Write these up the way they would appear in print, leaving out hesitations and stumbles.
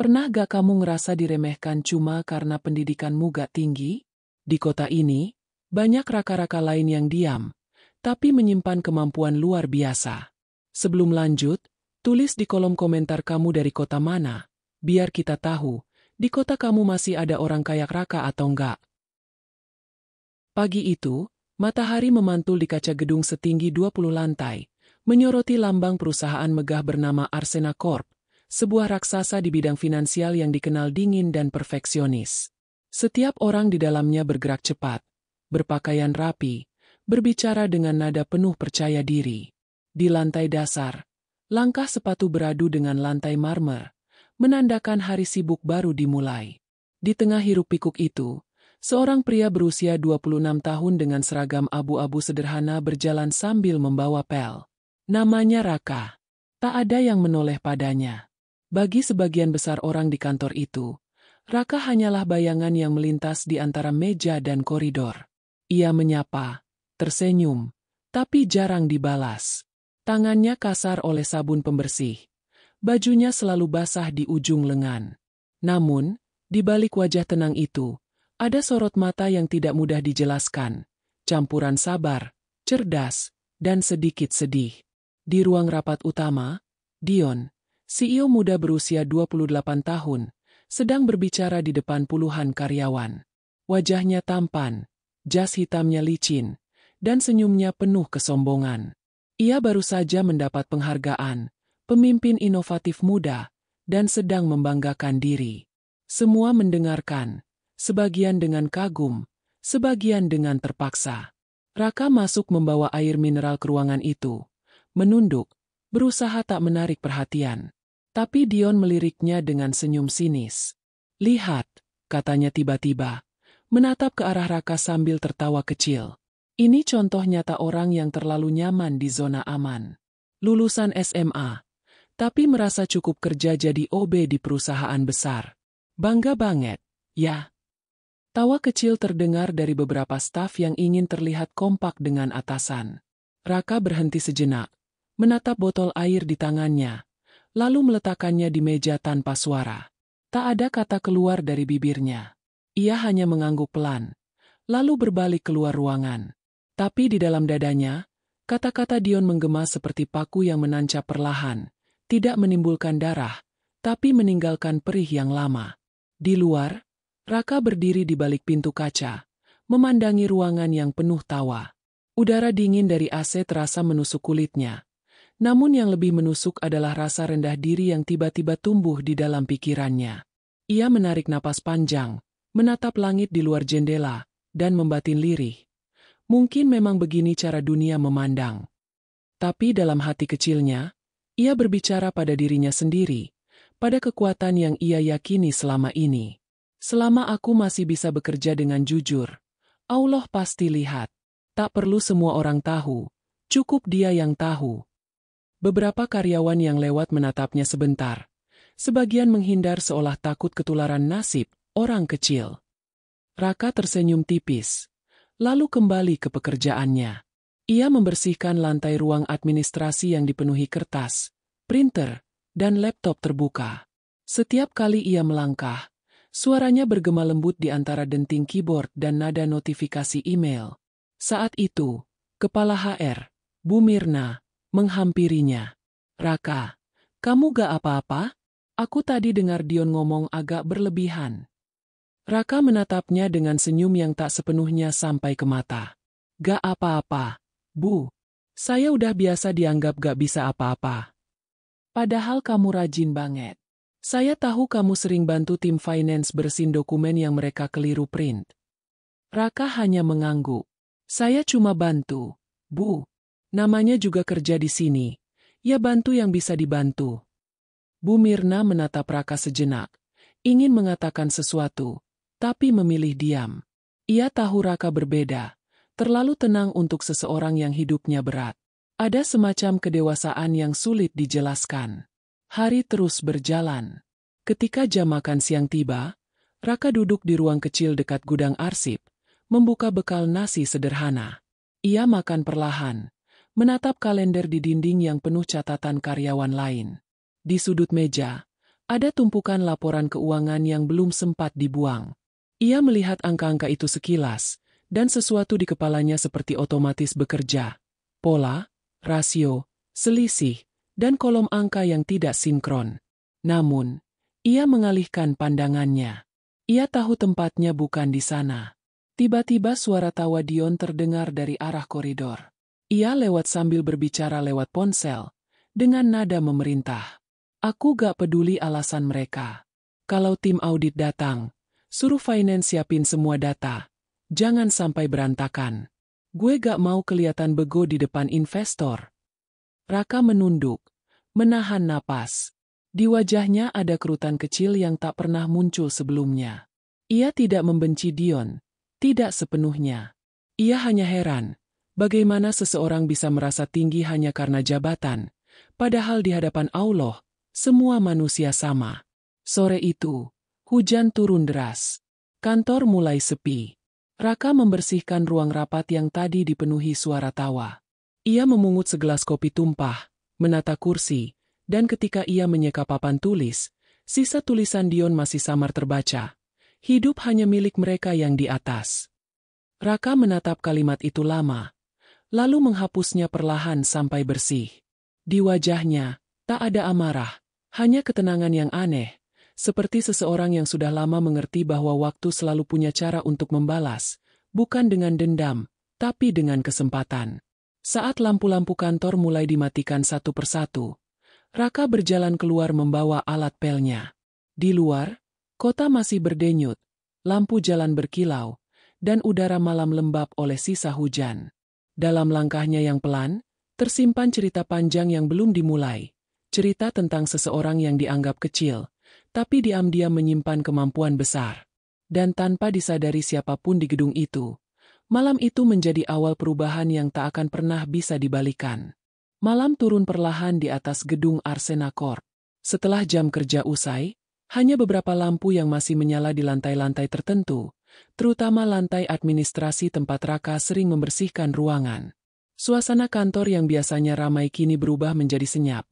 Pernah gak kamu ngerasa diremehkan cuma karena pendidikanmu gak tinggi? Di kota ini, banyak raka-raka lain yang diam, tapi menyimpan kemampuan luar biasa. Sebelum lanjut, tulis di kolom komentar kamu dari kota mana, biar kita tahu, di kota kamu masih ada orang kayak Raka atau enggak. Pagi itu, matahari memantul di kaca gedung setinggi 20 lantai, menyoroti lambang perusahaan megah bernama Arsena Corp, sebuah raksasa di bidang finansial yang dikenal dingin dan perfeksionis. Setiap orang di dalamnya bergerak cepat, berpakaian rapi, berbicara dengan nada penuh percaya diri. Di lantai dasar, langkah sepatu beradu dengan lantai marmer, menandakan hari sibuk baru dimulai. Di tengah hiruk-pikuk itu, seorang pria berusia 26 tahun dengan seragam abu-abu sederhana berjalan sambil membawa pel. Namanya Raka. Tak ada yang menoleh padanya. Bagi sebagian besar orang di kantor itu, Raka hanyalah bayangan yang melintas di antara meja dan koridor. Ia menyapa, tersenyum, tapi jarang dibalas. Tangannya kasar oleh sabun pembersih. Bajunya selalu basah di ujung lengan. Namun, di balik wajah tenang itu, ada sorot mata yang tidak mudah dijelaskan, campuran sabar, cerdas, dan sedikit sedih. Di ruang rapat utama, Dion, CEO muda berusia 28 tahun, sedang berbicara di depan puluhan karyawan. Wajahnya tampan, jas hitamnya licin, dan senyumnya penuh kesombongan. Ia baru saja mendapat penghargaan, pemimpin inovatif muda, dan sedang membanggakan diri. Semua mendengarkan, sebagian dengan kagum, sebagian dengan terpaksa. Raka masuk membawa air mineral ke ruangan itu, menunduk, berusaha tak menarik perhatian. Tapi Dion meliriknya dengan senyum sinis. "Lihat," katanya tiba-tiba, menatap ke arah Raka sambil tertawa kecil. "Ini contoh nyata orang yang terlalu nyaman di zona aman. Lulusan SMA, tapi merasa cukup kerja jadi OB di perusahaan besar. Bangga banget, ya?" Tawa kecil terdengar dari beberapa staf yang ingin terlihat kompak dengan atasan. Raka berhenti sejenak, menatap botol air di tangannya, lalu meletakkannya di meja tanpa suara. Tak ada kata keluar dari bibirnya. Ia hanya mengangguk pelan, lalu berbalik keluar ruangan. Tapi di dalam dadanya, kata-kata Dion menggema seperti paku yang menancap perlahan, tidak menimbulkan darah, tapi meninggalkan perih yang lama. Di luar, Raka berdiri di balik pintu kaca, memandangi ruangan yang penuh tawa. Udara dingin dari AC terasa menusuk kulitnya. Namun yang lebih menusuk adalah rasa rendah diri yang tiba-tiba tumbuh di dalam pikirannya. Ia menarik napas panjang, menatap langit di luar jendela, dan membatin lirih. Mungkin memang begini cara dunia memandang. Tapi dalam hati kecilnya, ia berbicara pada dirinya sendiri, pada kekuatan yang ia yakini selama ini. Selama aku masih bisa bekerja dengan jujur, Allah pasti lihat. Tak perlu semua orang tahu, cukup Dia yang tahu. Beberapa karyawan yang lewat menatapnya sebentar. Sebagian menghindar seolah takut ketularan nasib orang kecil. Raka tersenyum tipis, lalu kembali ke pekerjaannya. Ia membersihkan lantai ruang administrasi yang dipenuhi kertas, printer, dan laptop terbuka. Setiap kali ia melangkah, suaranya bergema lembut di antara denting keyboard dan nada notifikasi email. Saat itu, Kepala HR, Bu Mirna, menghampirinya. "Raka, kamu gak apa-apa? Aku tadi dengar Dion ngomong agak berlebihan." Raka menatapnya dengan senyum yang tak sepenuhnya sampai ke mata. "Gak apa-apa, Bu. Saya udah biasa dianggap gak bisa apa-apa. Padahal kamu rajin banget. Saya tahu kamu sering bantu tim finance bersihin dokumen yang mereka keliru print." Raka hanya mengangguk. "Saya cuma bantu, Bu. Namanya juga kerja di sini. Ya bantu yang bisa dibantu." Bu Mirna menatap Raka sejenak, ingin mengatakan sesuatu, tapi memilih diam. Ia tahu Raka berbeda, terlalu tenang untuk seseorang yang hidupnya berat. Ada semacam kedewasaan yang sulit dijelaskan. Hari terus berjalan. Ketika jam makan siang tiba, Raka duduk di ruang kecil dekat gudang arsip, membuka bekal nasi sederhana. Ia makan perlahan, menatap kalender di dinding yang penuh catatan karyawan lain. Di sudut meja, Ada tumpukan laporan keuangan yang belum sempat dibuang. Ia melihat angka-angka itu sekilas, dan sesuatu di kepalanya seperti otomatis bekerja. Pola, rasio, selisih, dan kolom angka yang tidak sinkron. Namun, ia mengalihkan pandangannya. Ia tahu tempatnya bukan di sana. Tiba-tiba suara tawa Dion terdengar dari arah koridor. Ia lewat sambil berbicara lewat ponsel, dengan nada memerintah. Aku gak peduli alasan mereka. Kalau tim audit datang, suruh finance siapin semua data. Jangan sampai berantakan. Gue gak mau kelihatan bego di depan investor. Raka menunduk, menahan napas. Di wajahnya ada kerutan kecil yang tak pernah muncul sebelumnya. Ia tidak membenci Dion, tidak sepenuhnya. Ia hanya heran, bagaimana seseorang bisa merasa tinggi hanya karena jabatan, padahal di hadapan Allah, semua manusia sama. Sore itu, hujan turun deras. Kantor mulai sepi. Raka membersihkan ruang rapat yang tadi dipenuhi suara tawa. Ia memungut segelas kopi tumpah, menata kursi, dan ketika ia menyeka papan tulis, sisa tulisan Dion masih samar terbaca. Hidup hanya milik mereka yang di atas. Raka menatap kalimat itu lama, lalu menghapusnya perlahan sampai bersih. Di wajahnya, tak ada amarah, hanya ketenangan yang aneh, seperti seseorang yang sudah lama mengerti bahwa waktu selalu punya cara untuk membalas, bukan dengan dendam, tapi dengan kesempatan. Saat lampu-lampu kantor mulai dimatikan satu persatu, Raka berjalan keluar membawa alat pelnya. Di luar, kota masih berdenyut, lampu jalan berkilau, dan udara malam lembab oleh sisa hujan. Dalam langkahnya yang pelan, tersimpan cerita panjang yang belum dimulai. Cerita tentang seseorang yang dianggap kecil, tapi diam-diam menyimpan kemampuan besar. Dan tanpa disadari siapapun di gedung itu, malam itu menjadi awal perubahan yang tak akan pernah bisa dibalikan. Malam turun perlahan di atas gedung Arsena Corp. Setelah jam kerja usai, hanya beberapa lampu yang masih menyala di lantai-lantai tertentu, terutama lantai administrasi tempat Raka sering membersihkan ruangan. Suasana kantor yang biasanya ramai kini berubah menjadi senyap.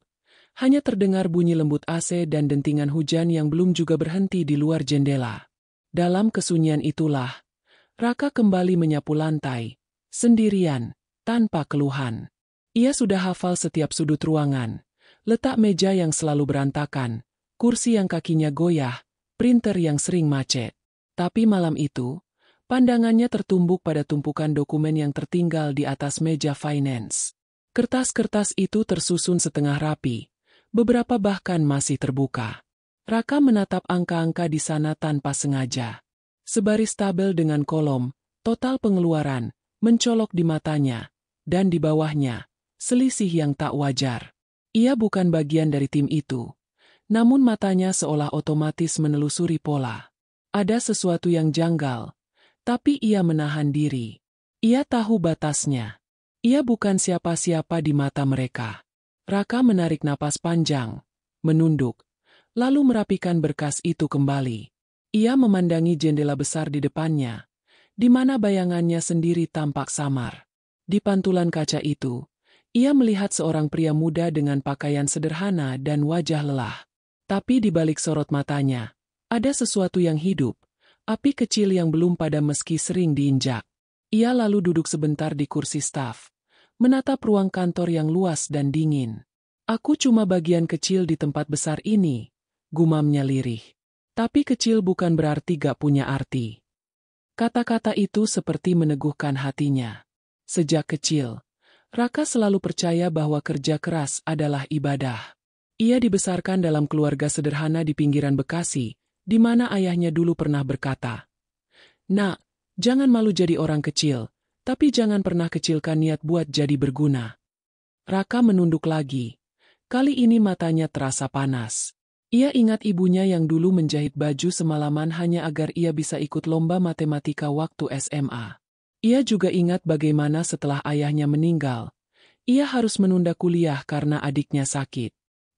Hanya terdengar bunyi lembut AC dan dentingan hujan yang belum juga berhenti di luar jendela. Dalam kesunyian itulah, Raka kembali menyapu lantai, sendirian, tanpa keluhan. Ia sudah hafal setiap sudut ruangan, letak meja yang selalu berantakan, kursi yang kakinya goyah, printer yang sering macet. Tapi malam itu, pandangannya tertumbuk pada tumpukan dokumen yang tertinggal di atas meja finance. Kertas-kertas itu tersusun setengah rapi. Beberapa bahkan masih terbuka. Raka menatap angka-angka di sana tanpa sengaja. Sebaris tabel dengan kolom, total pengeluaran, mencolok di matanya, dan di bawahnya, selisih yang tak wajar. Ia bukan bagian dari tim itu, namun matanya seolah otomatis menelusuri pola. Ada sesuatu yang janggal, tapi ia menahan diri. Ia tahu batasnya. Ia bukan siapa-siapa di mata mereka. Raka menarik napas panjang, menunduk, lalu merapikan berkas itu kembali. Ia memandangi jendela besar di depannya, di mana bayangannya sendiri tampak samar. Di pantulan kaca itu, ia melihat seorang pria muda dengan pakaian sederhana dan wajah lelah. Tapi di balik sorot matanya, ada sesuatu yang hidup, api kecil yang belum padam meski sering diinjak. Ia lalu duduk sebentar di kursi staf, menatap ruang kantor yang luas dan dingin. Aku cuma bagian kecil di tempat besar ini, gumamnya lirih. Tapi kecil bukan berarti gak punya arti. Kata-kata itu seperti meneguhkan hatinya. Sejak kecil, Raka selalu percaya bahwa kerja keras adalah ibadah. Ia dibesarkan dalam keluarga sederhana di pinggiran Bekasi, di mana ayahnya dulu pernah berkata, "Nak, jangan malu jadi orang kecil, tapi jangan pernah kecilkan niat buat jadi berguna." Raka menunduk lagi. Kali ini matanya terasa panas. Ia ingat ibunya yang dulu menjahit baju semalaman hanya agar ia bisa ikut lomba matematika waktu SMA. Ia juga ingat bagaimana setelah ayahnya meninggal, ia harus menunda kuliah karena adiknya sakit.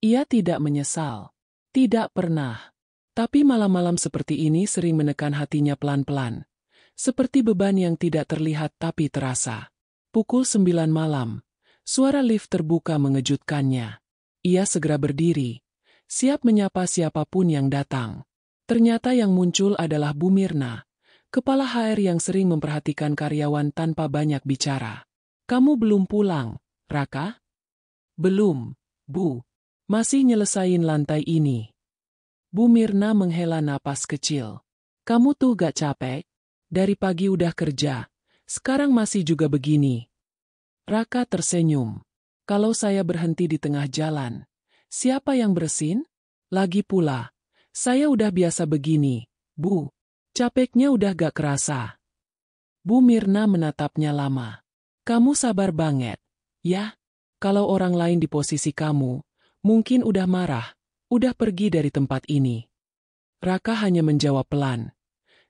Ia tidak menyesal. Tidak pernah. Tapi malam-malam seperti ini sering menekan hatinya pelan-pelan. Seperti beban yang tidak terlihat tapi terasa. Pukul 9 malam, suara lift terbuka mengejutkannya. Ia segera berdiri. siap menyapa siapapun yang datang. Ternyata yang muncul adalah Bu Mirna, kepala HR yang sering memperhatikan karyawan tanpa banyak bicara. "Kamu belum pulang, Raka?" "Belum, Bu. Masih nyelesain lantai ini." Bu Mirna menghela napas kecil. "Kamu tuh gak capek? Dari pagi udah kerja, sekarang masih juga begini." Raka tersenyum. "Kalau saya berhenti di tengah jalan, siapa yang bersin? Lagi pula, saya udah biasa begini, Bu. Capeknya udah gak kerasa." Bu Mirna menatapnya lama. "Kamu sabar banget, ya? Kalau orang lain di posisi kamu, mungkin udah marah, udah pergi dari tempat ini." Raka hanya menjawab pelan.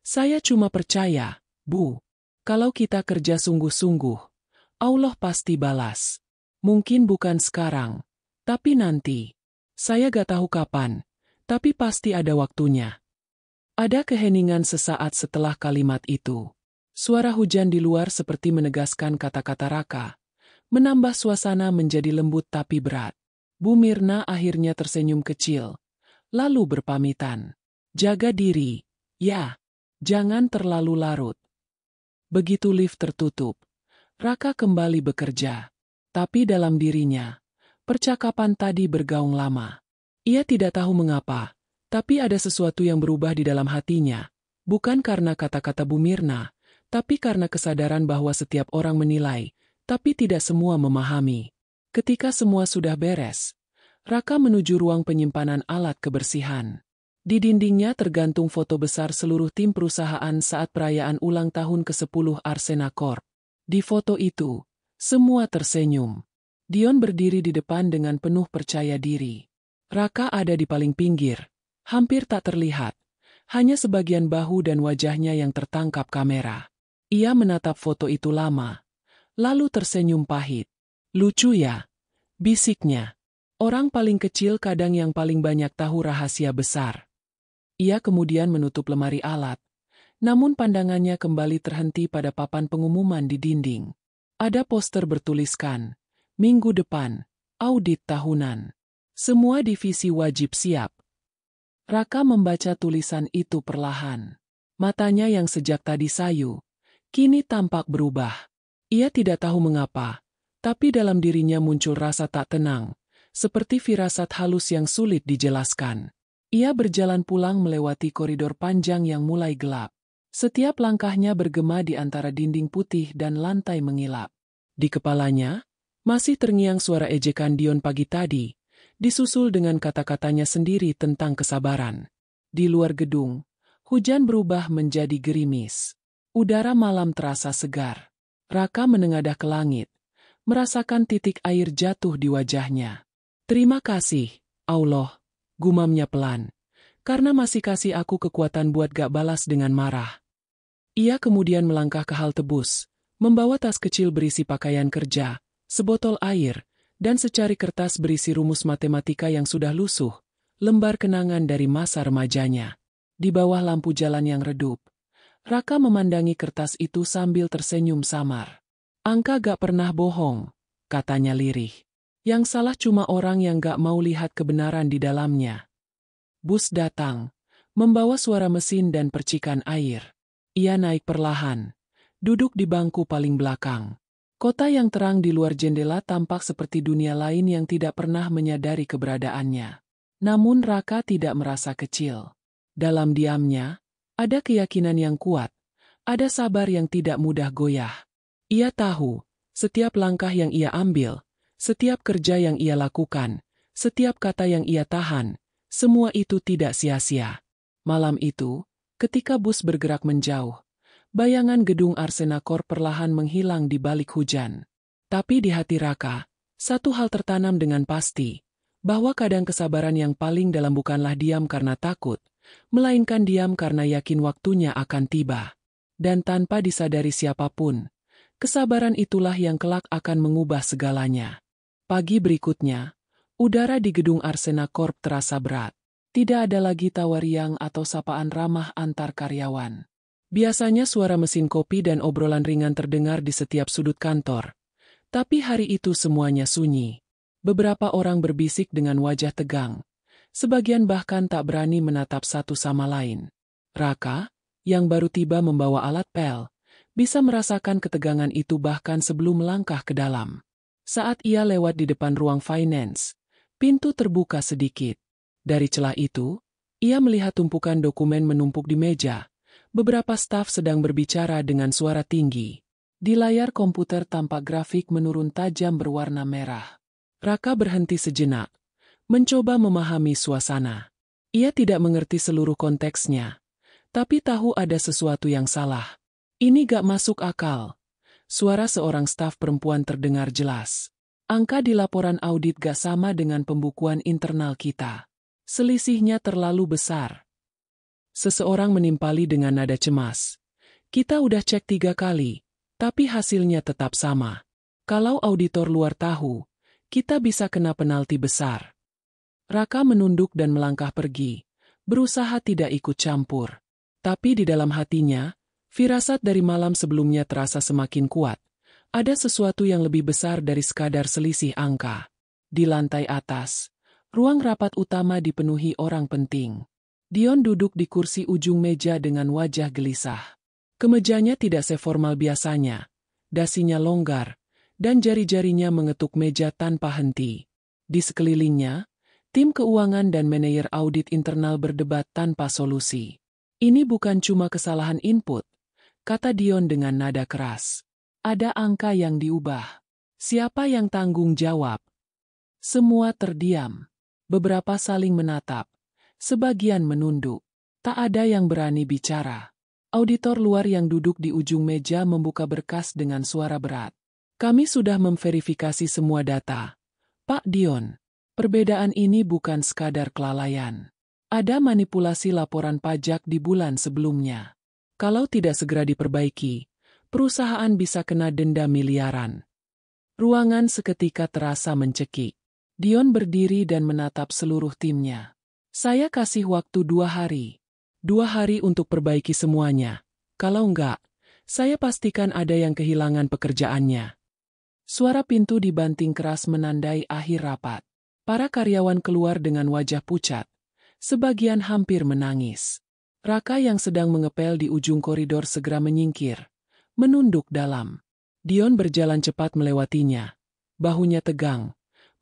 "Saya cuma percaya, Bu. Kalau kita kerja sungguh-sungguh, Allah pasti balas. Mungkin bukan sekarang, tapi nanti. Saya gak tahu kapan, tapi pasti ada waktunya." Ada keheningan sesaat setelah kalimat itu. Suara hujan di luar seperti menegaskan kata-kata Raka, menambah suasana menjadi lembut tapi berat. Bu Mirna akhirnya tersenyum kecil, lalu berpamitan. "Jaga diri, ya. Jangan terlalu larut." Begitu lift tertutup, Raka kembali bekerja. Tapi dalam dirinya, percakapan tadi bergaung lama. Ia tidak tahu mengapa, tapi ada sesuatu yang berubah di dalam hatinya. Bukan karena kata-kata Bu Mirna, tapi karena kesadaran bahwa setiap orang menilai, tapi tidak semua memahami. Ketika semua sudah beres, Raka menuju ruang penyimpanan alat kebersihan. Di dindingnya tergantung foto besar seluruh tim perusahaan saat perayaan ulang tahun ke-10 Arsena Corp. Di foto itu, semua tersenyum. Dion berdiri di depan dengan penuh percaya diri. Raka ada di paling pinggir, hampir tak terlihat, hanya sebagian bahu dan wajahnya yang tertangkap kamera. Ia menatap foto itu lama, lalu tersenyum pahit. "Lucu ya?" bisiknya. "Orang paling kecil kadang yang paling banyak tahu rahasia besar." Ia kemudian menutup lemari alat, namun pandangannya kembali terhenti pada papan pengumuman di dinding. Ada poster bertuliskan, "Minggu depan, audit tahunan. Semua divisi wajib siap." Raka membaca tulisan itu perlahan. Matanya yang sejak tadi sayu, kini tampak berubah. Ia tidak tahu mengapa, tapi dalam dirinya muncul rasa tak tenang, seperti firasat halus yang sulit dijelaskan. Ia berjalan pulang melewati koridor panjang yang mulai gelap. Setiap langkahnya bergema di antara dinding putih dan lantai mengilap. Di kepalanya, masih terngiang suara ejekan Dion pagi tadi, disusul dengan kata-katanya sendiri tentang kesabaran. Di luar gedung, hujan berubah menjadi gerimis. Udara malam terasa segar. Raka menengadah ke langit, merasakan titik air jatuh di wajahnya. "Terima kasih, Allah," gumamnya pelan, "karena masih kasih aku kekuatan buat gak balas dengan marah." Ia kemudian melangkah ke halte bus, membawa tas kecil berisi pakaian kerja, sebotol air, dan secari kertas berisi rumus matematika yang sudah lusuh, lembar kenangan dari masa remajanya. Di bawah lampu jalan yang redup, Raka memandangi kertas itu sambil tersenyum samar. "Angka gak pernah bohong," katanya lirih. "Yang salah cuma orang yang gak mau lihat kebenaran di dalamnya." Bus datang, membawa suara mesin dan percikan air. Ia naik perlahan, duduk di bangku paling belakang. Kota yang terang di luar jendela tampak seperti dunia lain yang tidak pernah menyadari keberadaannya. Namun Raka tidak merasa kecil. Dalam diamnya, ada keyakinan yang kuat, ada sabar yang tidak mudah goyah. Ia tahu, setiap langkah yang ia ambil, setiap kerja yang ia lakukan, setiap kata yang ia tahan, semua itu tidak sia-sia. Malam itu, ketika bus bergerak menjauh, bayangan gedung Arsena Corp perlahan menghilang di balik hujan. Tapi di hati Raka, satu hal tertanam dengan pasti, bahwa kadang kesabaran yang paling dalam bukanlah diam karena takut, melainkan diam karena yakin waktunya akan tiba. Dan tanpa disadari siapapun, kesabaran itulah yang kelak akan mengubah segalanya. Pagi berikutnya, udara di gedung Arsena Corp terasa berat. Tidak ada lagi tawariang atau sapaan ramah antar karyawan. Biasanya suara mesin kopi dan obrolan ringan terdengar di setiap sudut kantor. Tapi hari itu semuanya sunyi. Beberapa orang berbisik dengan wajah tegang, Sebagian bahkan tak berani menatap satu sama lain. Raka, yang baru tiba membawa alat pel, bisa merasakan ketegangan itu bahkan sebelum melangkah ke dalam. Saat ia lewat di depan ruang finance, pintu terbuka sedikit. Dari celah itu, ia melihat tumpukan dokumen menumpuk di meja. Beberapa staf sedang berbicara dengan suara tinggi. Di layar komputer tampak grafik menurun tajam berwarna merah. Raka berhenti sejenak, mencoba memahami suasana. Ia tidak mengerti seluruh konteksnya, tapi tahu ada sesuatu yang salah. Ini gak masuk akal. Suara seorang staf perempuan terdengar jelas. Angka di laporan audit gak sama dengan pembukuan internal kita. Selisihnya terlalu besar. Seseorang menimpali dengan nada cemas. Kita udah cek 3 kali, tapi hasilnya tetap sama. Kalau auditor luar tahu, kita bisa kena penalti besar. Raka menunduk dan melangkah pergi, berusaha tidak ikut campur. Tapi di dalam hatinya, firasat dari malam sebelumnya terasa semakin kuat. Ada sesuatu yang lebih besar dari sekadar selisih angka. Di lantai atas, ruang rapat utama dipenuhi orang penting. Dion duduk di kursi ujung meja dengan wajah gelisah. Kemejanya tidak seformal biasanya, dasinya longgar, dan jari-jarinya mengetuk meja tanpa henti. Di sekelilingnya, tim keuangan dan manajer audit internal berdebat tanpa solusi. Ini bukan cuma kesalahan input, kata Dion dengan nada keras. Ada angka yang diubah. Siapa yang tanggung jawab? Semua terdiam. Beberapa saling menatap. Sebagian menunduk. Tak ada yang berani bicara. Auditor luar yang duduk di ujung meja membuka berkas dengan suara berat. Kami sudah memverifikasi semua data. Pak Dion, perbedaan ini bukan sekadar kelalaian. Ada manipulasi laporan pajak di bulan sebelumnya. Kalau tidak segera diperbaiki, perusahaan bisa kena denda miliaran. Ruangan seketika terasa mencekik. Dion berdiri dan menatap seluruh timnya. Saya kasih waktu 2 hari. 2 hari untuk perbaiki semuanya. Kalau enggak, saya pastikan ada yang kehilangan pekerjaannya. Suara pintu dibanting keras menandai akhir rapat. Para karyawan keluar dengan wajah pucat. Sebagian hampir menangis. Raka yang sedang mengepel di ujung koridor segera menyingkir. Menunduk dalam. Dion berjalan cepat melewatinya. Bahunya tegang.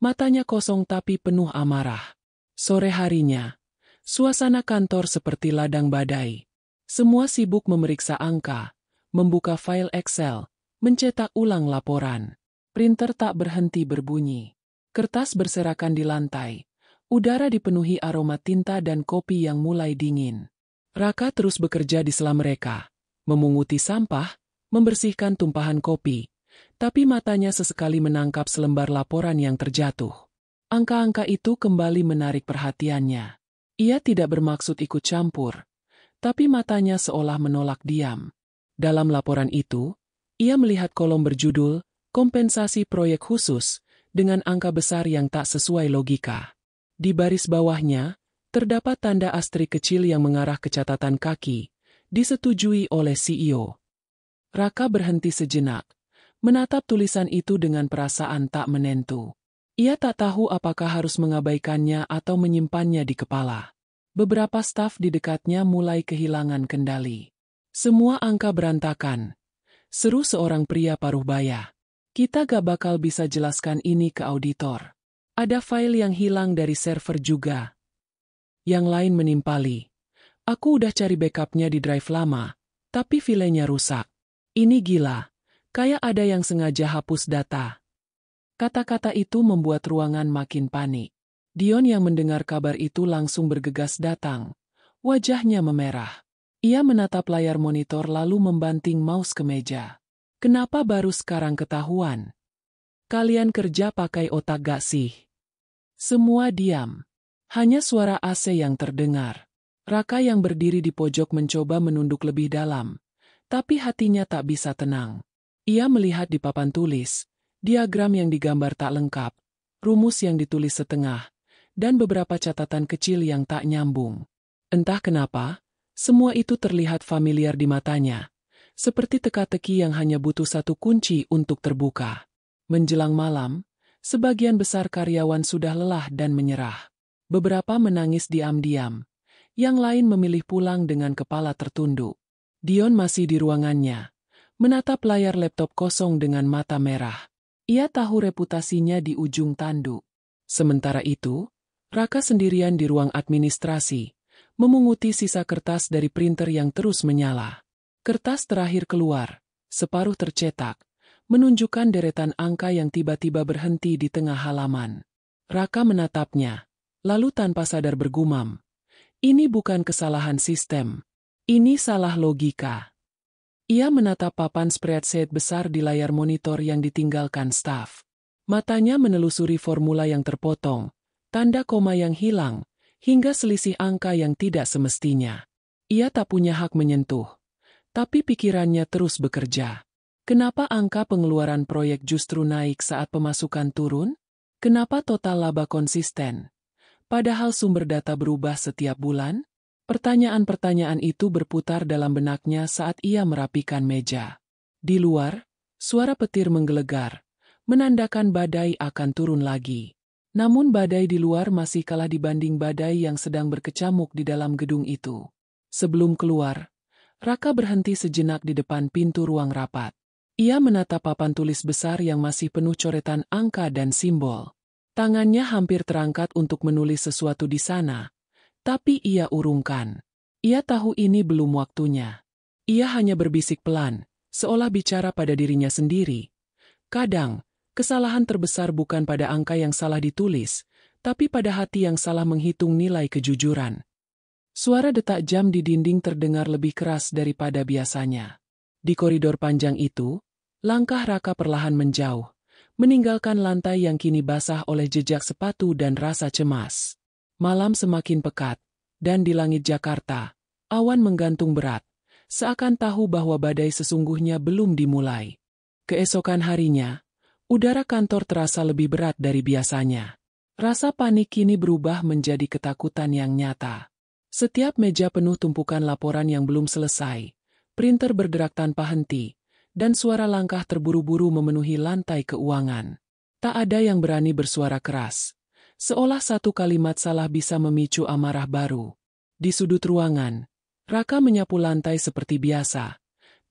Matanya kosong tapi penuh amarah. Sore harinya, suasana kantor seperti ladang badai. Semua sibuk memeriksa angka, membuka file Excel, mencetak ulang laporan. Printer tak berhenti berbunyi. Kertas berserakan di lantai. Udara dipenuhi aroma tinta dan kopi yang mulai dingin. Raka terus bekerja di sela mereka, memunguti sampah, membersihkan tumpahan kopi, tapi matanya sesekali menangkap selembar laporan yang terjatuh. Angka-angka itu kembali menarik perhatiannya. Ia tidak bermaksud ikut campur, tapi matanya seolah menolak diam. Dalam laporan itu, ia melihat kolom berjudul, kompensasi proyek khusus, dengan angka besar yang tak sesuai logika. Di baris bawahnya, terdapat tanda asterisk kecil yang mengarah ke catatan kaki, disetujui oleh CEO. Raka berhenti sejenak, menatap tulisan itu dengan perasaan tak menentu. Ia tak tahu apakah harus mengabaikannya atau menyimpannya di kepala. Beberapa staf di dekatnya mulai kehilangan kendali. Semua angka berantakan. Seru seorang pria paruh baya. Kita gak bakal bisa jelaskan ini ke auditor. Ada file yang hilang dari server juga. Yang lain menimpali. Aku udah cari backupnya di drive lama, tapi filenya rusak. Ini gila. Kayak ada yang sengaja hapus data. Kata-kata itu membuat ruangan makin panik. Dion yang mendengar kabar itu langsung bergegas datang. Wajahnya memerah. Ia menatap layar monitor lalu membanting mouse ke meja. Kenapa baru sekarang ketahuan? Kalian kerja pakai otak gak sih? Semua diam. Hanya suara AC yang terdengar. Raka yang berdiri di pojok mencoba menunduk lebih dalam. Tapi hatinya tak bisa tenang. Ia melihat di papan tulis, diagram yang digambar tak lengkap, rumus yang ditulis setengah, dan beberapa catatan kecil yang tak nyambung. Entah kenapa, semua itu terlihat familiar di matanya. Seperti teka-teki yang hanya butuh satu kunci untuk terbuka. Menjelang malam, sebagian besar karyawan sudah lelah dan menyerah. Beberapa menangis diam-diam. Yang lain memilih pulang dengan kepala tertunduk. Dion masih di ruangannya, menatap layar laptop kosong dengan mata merah. Ia tahu reputasinya di ujung tanduk. Sementara itu, Raka sendirian di ruang administrasi, memunguti sisa kertas dari printer yang terus menyala. Kertas terakhir keluar, separuh tercetak, menunjukkan deretan angka yang tiba-tiba berhenti di tengah halaman. Raka menatapnya, lalu tanpa sadar bergumam, "Ini bukan kesalahan sistem. Ini salah logika." Ia menatap papan spreadsheet besar di layar monitor yang ditinggalkan staf. Matanya menelusuri formula yang terpotong, tanda koma yang hilang, hingga selisih angka yang tidak semestinya. Ia tak punya hak menyentuh, tapi pikirannya terus bekerja. Kenapa angka pengeluaran proyek justru naik saat pemasukan turun? Kenapa total laba konsisten, padahal sumber data berubah setiap bulan? Pertanyaan-pertanyaan itu berputar dalam benaknya saat ia merapikan meja. Di luar, suara petir menggelegar, menandakan badai akan turun lagi. Namun badai di luar masih kalah dibanding badai yang sedang berkecamuk di dalam gedung itu. Sebelum keluar, Raka berhenti sejenak di depan pintu ruang rapat. Ia menatap papan tulis besar yang masih penuh coretan angka dan simbol. Tangannya hampir terangkat untuk menulis sesuatu di sana, tapi ia urungkan. Ia tahu ini belum waktunya. Ia hanya berbisik pelan, seolah bicara pada dirinya sendiri. Kadang, kesalahan terbesar bukan pada angka yang salah ditulis, tapi pada hati yang salah menghitung nilai kejujuran. Suara detak jam di dinding terdengar lebih keras daripada biasanya. Di koridor panjang itu, langkah Raka perlahan menjauh, meninggalkan lantai yang kini basah oleh jejak sepatu dan rasa cemas. Malam semakin pekat, dan di langit Jakarta, awan menggantung berat, seakan tahu bahwa badai sesungguhnya belum dimulai. Keesokan harinya, udara kantor terasa lebih berat dari biasanya. Rasa panik kini berubah menjadi ketakutan yang nyata. Setiap meja penuh tumpukan laporan yang belum selesai, printer berderak tanpa henti, dan suara langkah terburu-buru memenuhi lantai keuangan. Tak ada yang berani bersuara keras, seolah satu kalimat salah bisa memicu amarah baru. Di sudut ruangan, Raka menyapu lantai seperti biasa,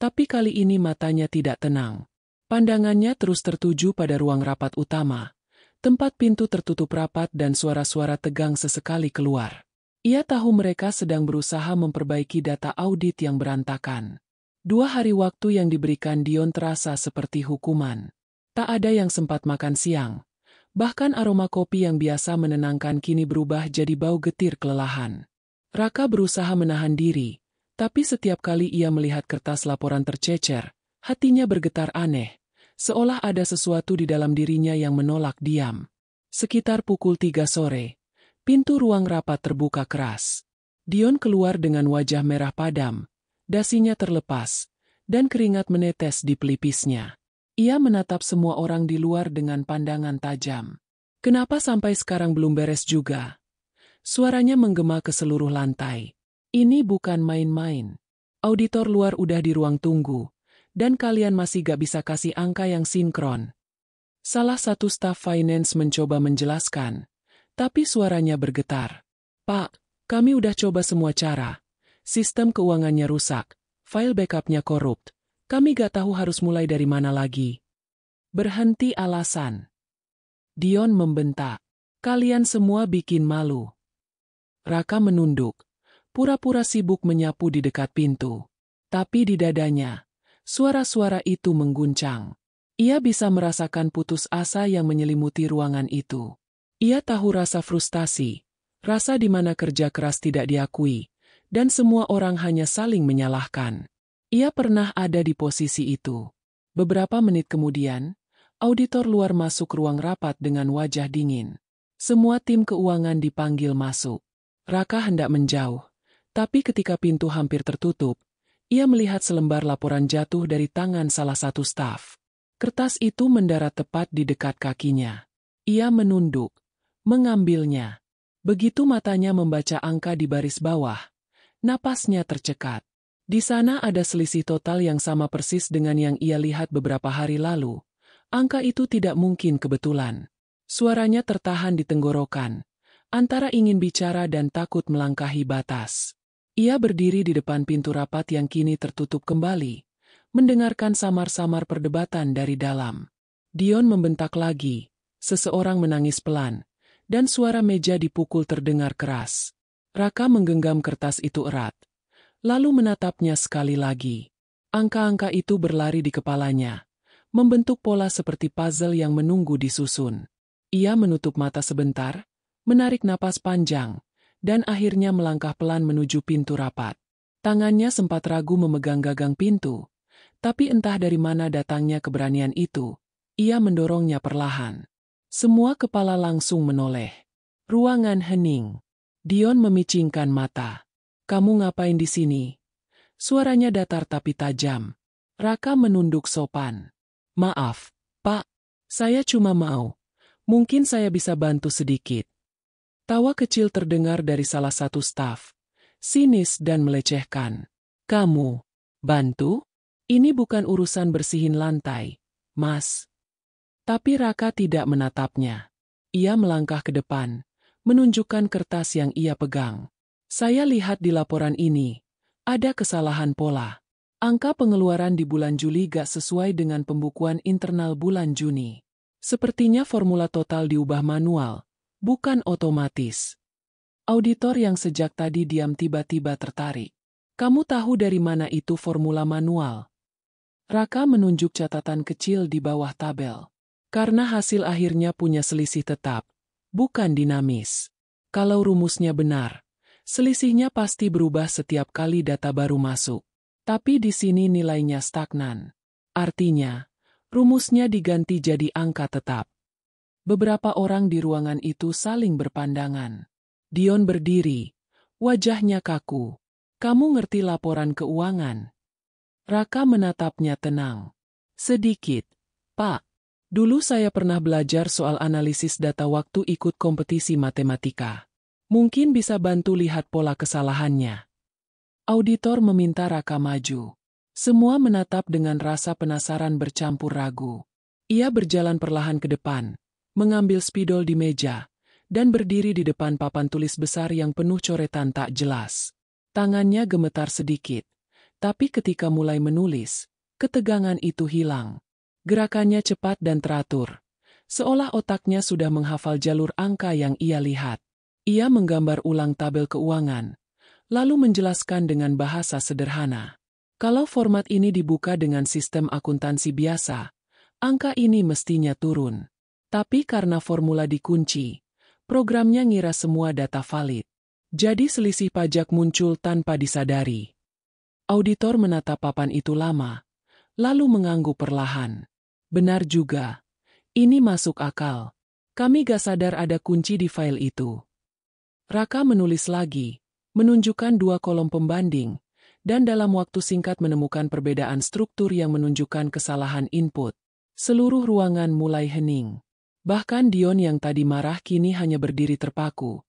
tapi kali ini matanya tidak tenang. Pandangannya terus tertuju pada ruang rapat utama, tempat pintu tertutup rapat dan suara-suara tegang sesekali keluar. Ia tahu mereka sedang berusaha memperbaiki data audit yang berantakan. 2 hari waktu yang diberikan Dion terasa seperti hukuman. Tak ada yang sempat makan siang. Bahkan aroma kopi yang biasa menenangkan kini berubah jadi bau getir kelelahan. Raka berusaha menahan diri, tapi setiap kali ia melihat kertas laporan tercecer, hatinya bergetar aneh, seolah ada sesuatu di dalam dirinya yang menolak diam. Sekitar pukul 3 sore, pintu ruang rapat terbuka keras. Dion keluar dengan wajah merah padam, dasinya terlepas, dan keringat menetes di pelipisnya. Ia menatap semua orang di luar dengan pandangan tajam. Kenapa sampai sekarang belum beres juga? Suaranya menggema ke seluruh lantai. Ini bukan main-main. Auditor luar udah di ruang tunggu, dan kalian masih gak bisa kasih angka yang sinkron. Salah satu staf finance mencoba menjelaskan, tapi suaranya bergetar. Pak, kami udah coba semua cara. Sistem keuangannya rusak, file backupnya korupt. Kami gak tahu harus mulai dari mana lagi. Berhenti alasan. Dion membentak. Kalian semua bikin malu. Raka menunduk, pura-pura sibuk menyapu di dekat pintu. Tapi di dadanya, suara-suara itu mengguncang. Ia bisa merasakan putus asa yang menyelimuti ruangan itu. Ia tahu rasa frustasi, rasa di mana kerja keras tidak diakui, dan semua orang hanya saling menyalahkan. Ia pernah ada di posisi itu. Beberapa menit kemudian, auditor luar masuk ruang rapat dengan wajah dingin. Semua tim keuangan dipanggil masuk. Raka hendak menjauh, tapi ketika pintu hampir tertutup, ia melihat selembar laporan jatuh dari tangan salah satu staf. Kertas itu mendarat tepat di dekat kakinya. Ia menunduk, mengambilnya. Begitu matanya membaca angka di baris bawah, napasnya tercekat. Di sana ada selisih total yang sama persis dengan yang ia lihat beberapa hari lalu. Angka itu tidak mungkin kebetulan. Suaranya tertahan di tenggorokan. antara ingin bicara dan takut melangkahi batas. Ia berdiri di depan pintu rapat yang kini tertutup kembali, mendengarkan samar-samar perdebatan dari dalam. Dion membentak lagi, seseorang menangis pelan, dan suara meja dipukul terdengar keras. Raka menggenggam kertas itu erat, lalu menatapnya sekali lagi. Angka-angka itu berlari di kepalanya, membentuk pola seperti puzzle yang menunggu disusun. Ia menutup mata sebentar, menarik napas panjang, dan akhirnya melangkah pelan menuju pintu rapat. Tangannya sempat ragu memegang gagang pintu, tapi entah dari mana datangnya keberanian itu, ia mendorongnya perlahan. Semua kepala langsung menoleh. Ruangan hening. Dion memicingkan mata. "Kamu ngapain di sini?" Suaranya datar tapi tajam. Raka menunduk sopan. "Maaf, Pak. Saya cuma mau. Mungkin saya bisa bantu sedikit." Tawa kecil terdengar dari salah satu staf. Sinis dan melecehkan. "Kamu bantu? Ini bukan urusan bersihin lantai, Mas." Tapi Raka tidak menatapnya. Ia melangkah ke depan, menunjukkan kertas yang ia pegang. "Saya lihat di laporan ini, ada kesalahan pola. Angka pengeluaran di bulan Juli gak sesuai dengan pembukuan internal bulan Juni. Sepertinya formula total diubah manual, bukan otomatis." Auditor yang sejak tadi diam tiba-tiba tertarik. "Kamu tahu dari mana itu formula manual?" Raka menunjuk catatan kecil di bawah tabel. "Karena hasil akhirnya punya selisih tetap, bukan dinamis. Kalau rumusnya benar, selisihnya pasti berubah setiap kali data baru masuk. Tapi di sini nilainya stagnan. Artinya, rumusnya diganti jadi angka tetap." Beberapa orang di ruangan itu saling berpandangan. Dion berdiri, wajahnya kaku. "Kamu ngerti laporan keuangan?" Raka menatapnya tenang. "Sedikit, Pak. Dulu saya pernah belajar soal analisis data waktu ikut kompetisi matematika. Mungkin bisa bantu lihat pola kesalahannya." Auditor meminta Raka maju. Semua menatap dengan rasa penasaran bercampur ragu. Ia berjalan perlahan ke depan, mengambil spidol di meja, dan berdiri di depan papan tulis besar yang penuh coretan tak jelas. Tangannya gemetar sedikit, tapi ketika mulai menulis, ketegangan itu hilang. Gerakannya cepat dan teratur, seolah otaknya sudah menghafal jalur angka yang ia lihat. Ia menggambar ulang tabel keuangan, lalu menjelaskan dengan bahasa sederhana. Kalau format ini dibuka dengan sistem akuntansi biasa, angka ini mestinya turun. Tapi karena formula dikunci, programnya ngira semua data valid. Jadi selisih pajak muncul tanpa disadari. Auditor menatap papan itu lama, lalu mengangguk perlahan. "Benar juga. Ini masuk akal. Kami gak sadar ada kunci di file itu." Raka menulis lagi, menunjukkan 2 kolom pembanding, dan dalam waktu singkat menemukan perbedaan struktur yang menunjukkan kesalahan input. Seluruh ruangan mulai hening. Bahkan Dion yang tadi marah kini hanya berdiri terpaku.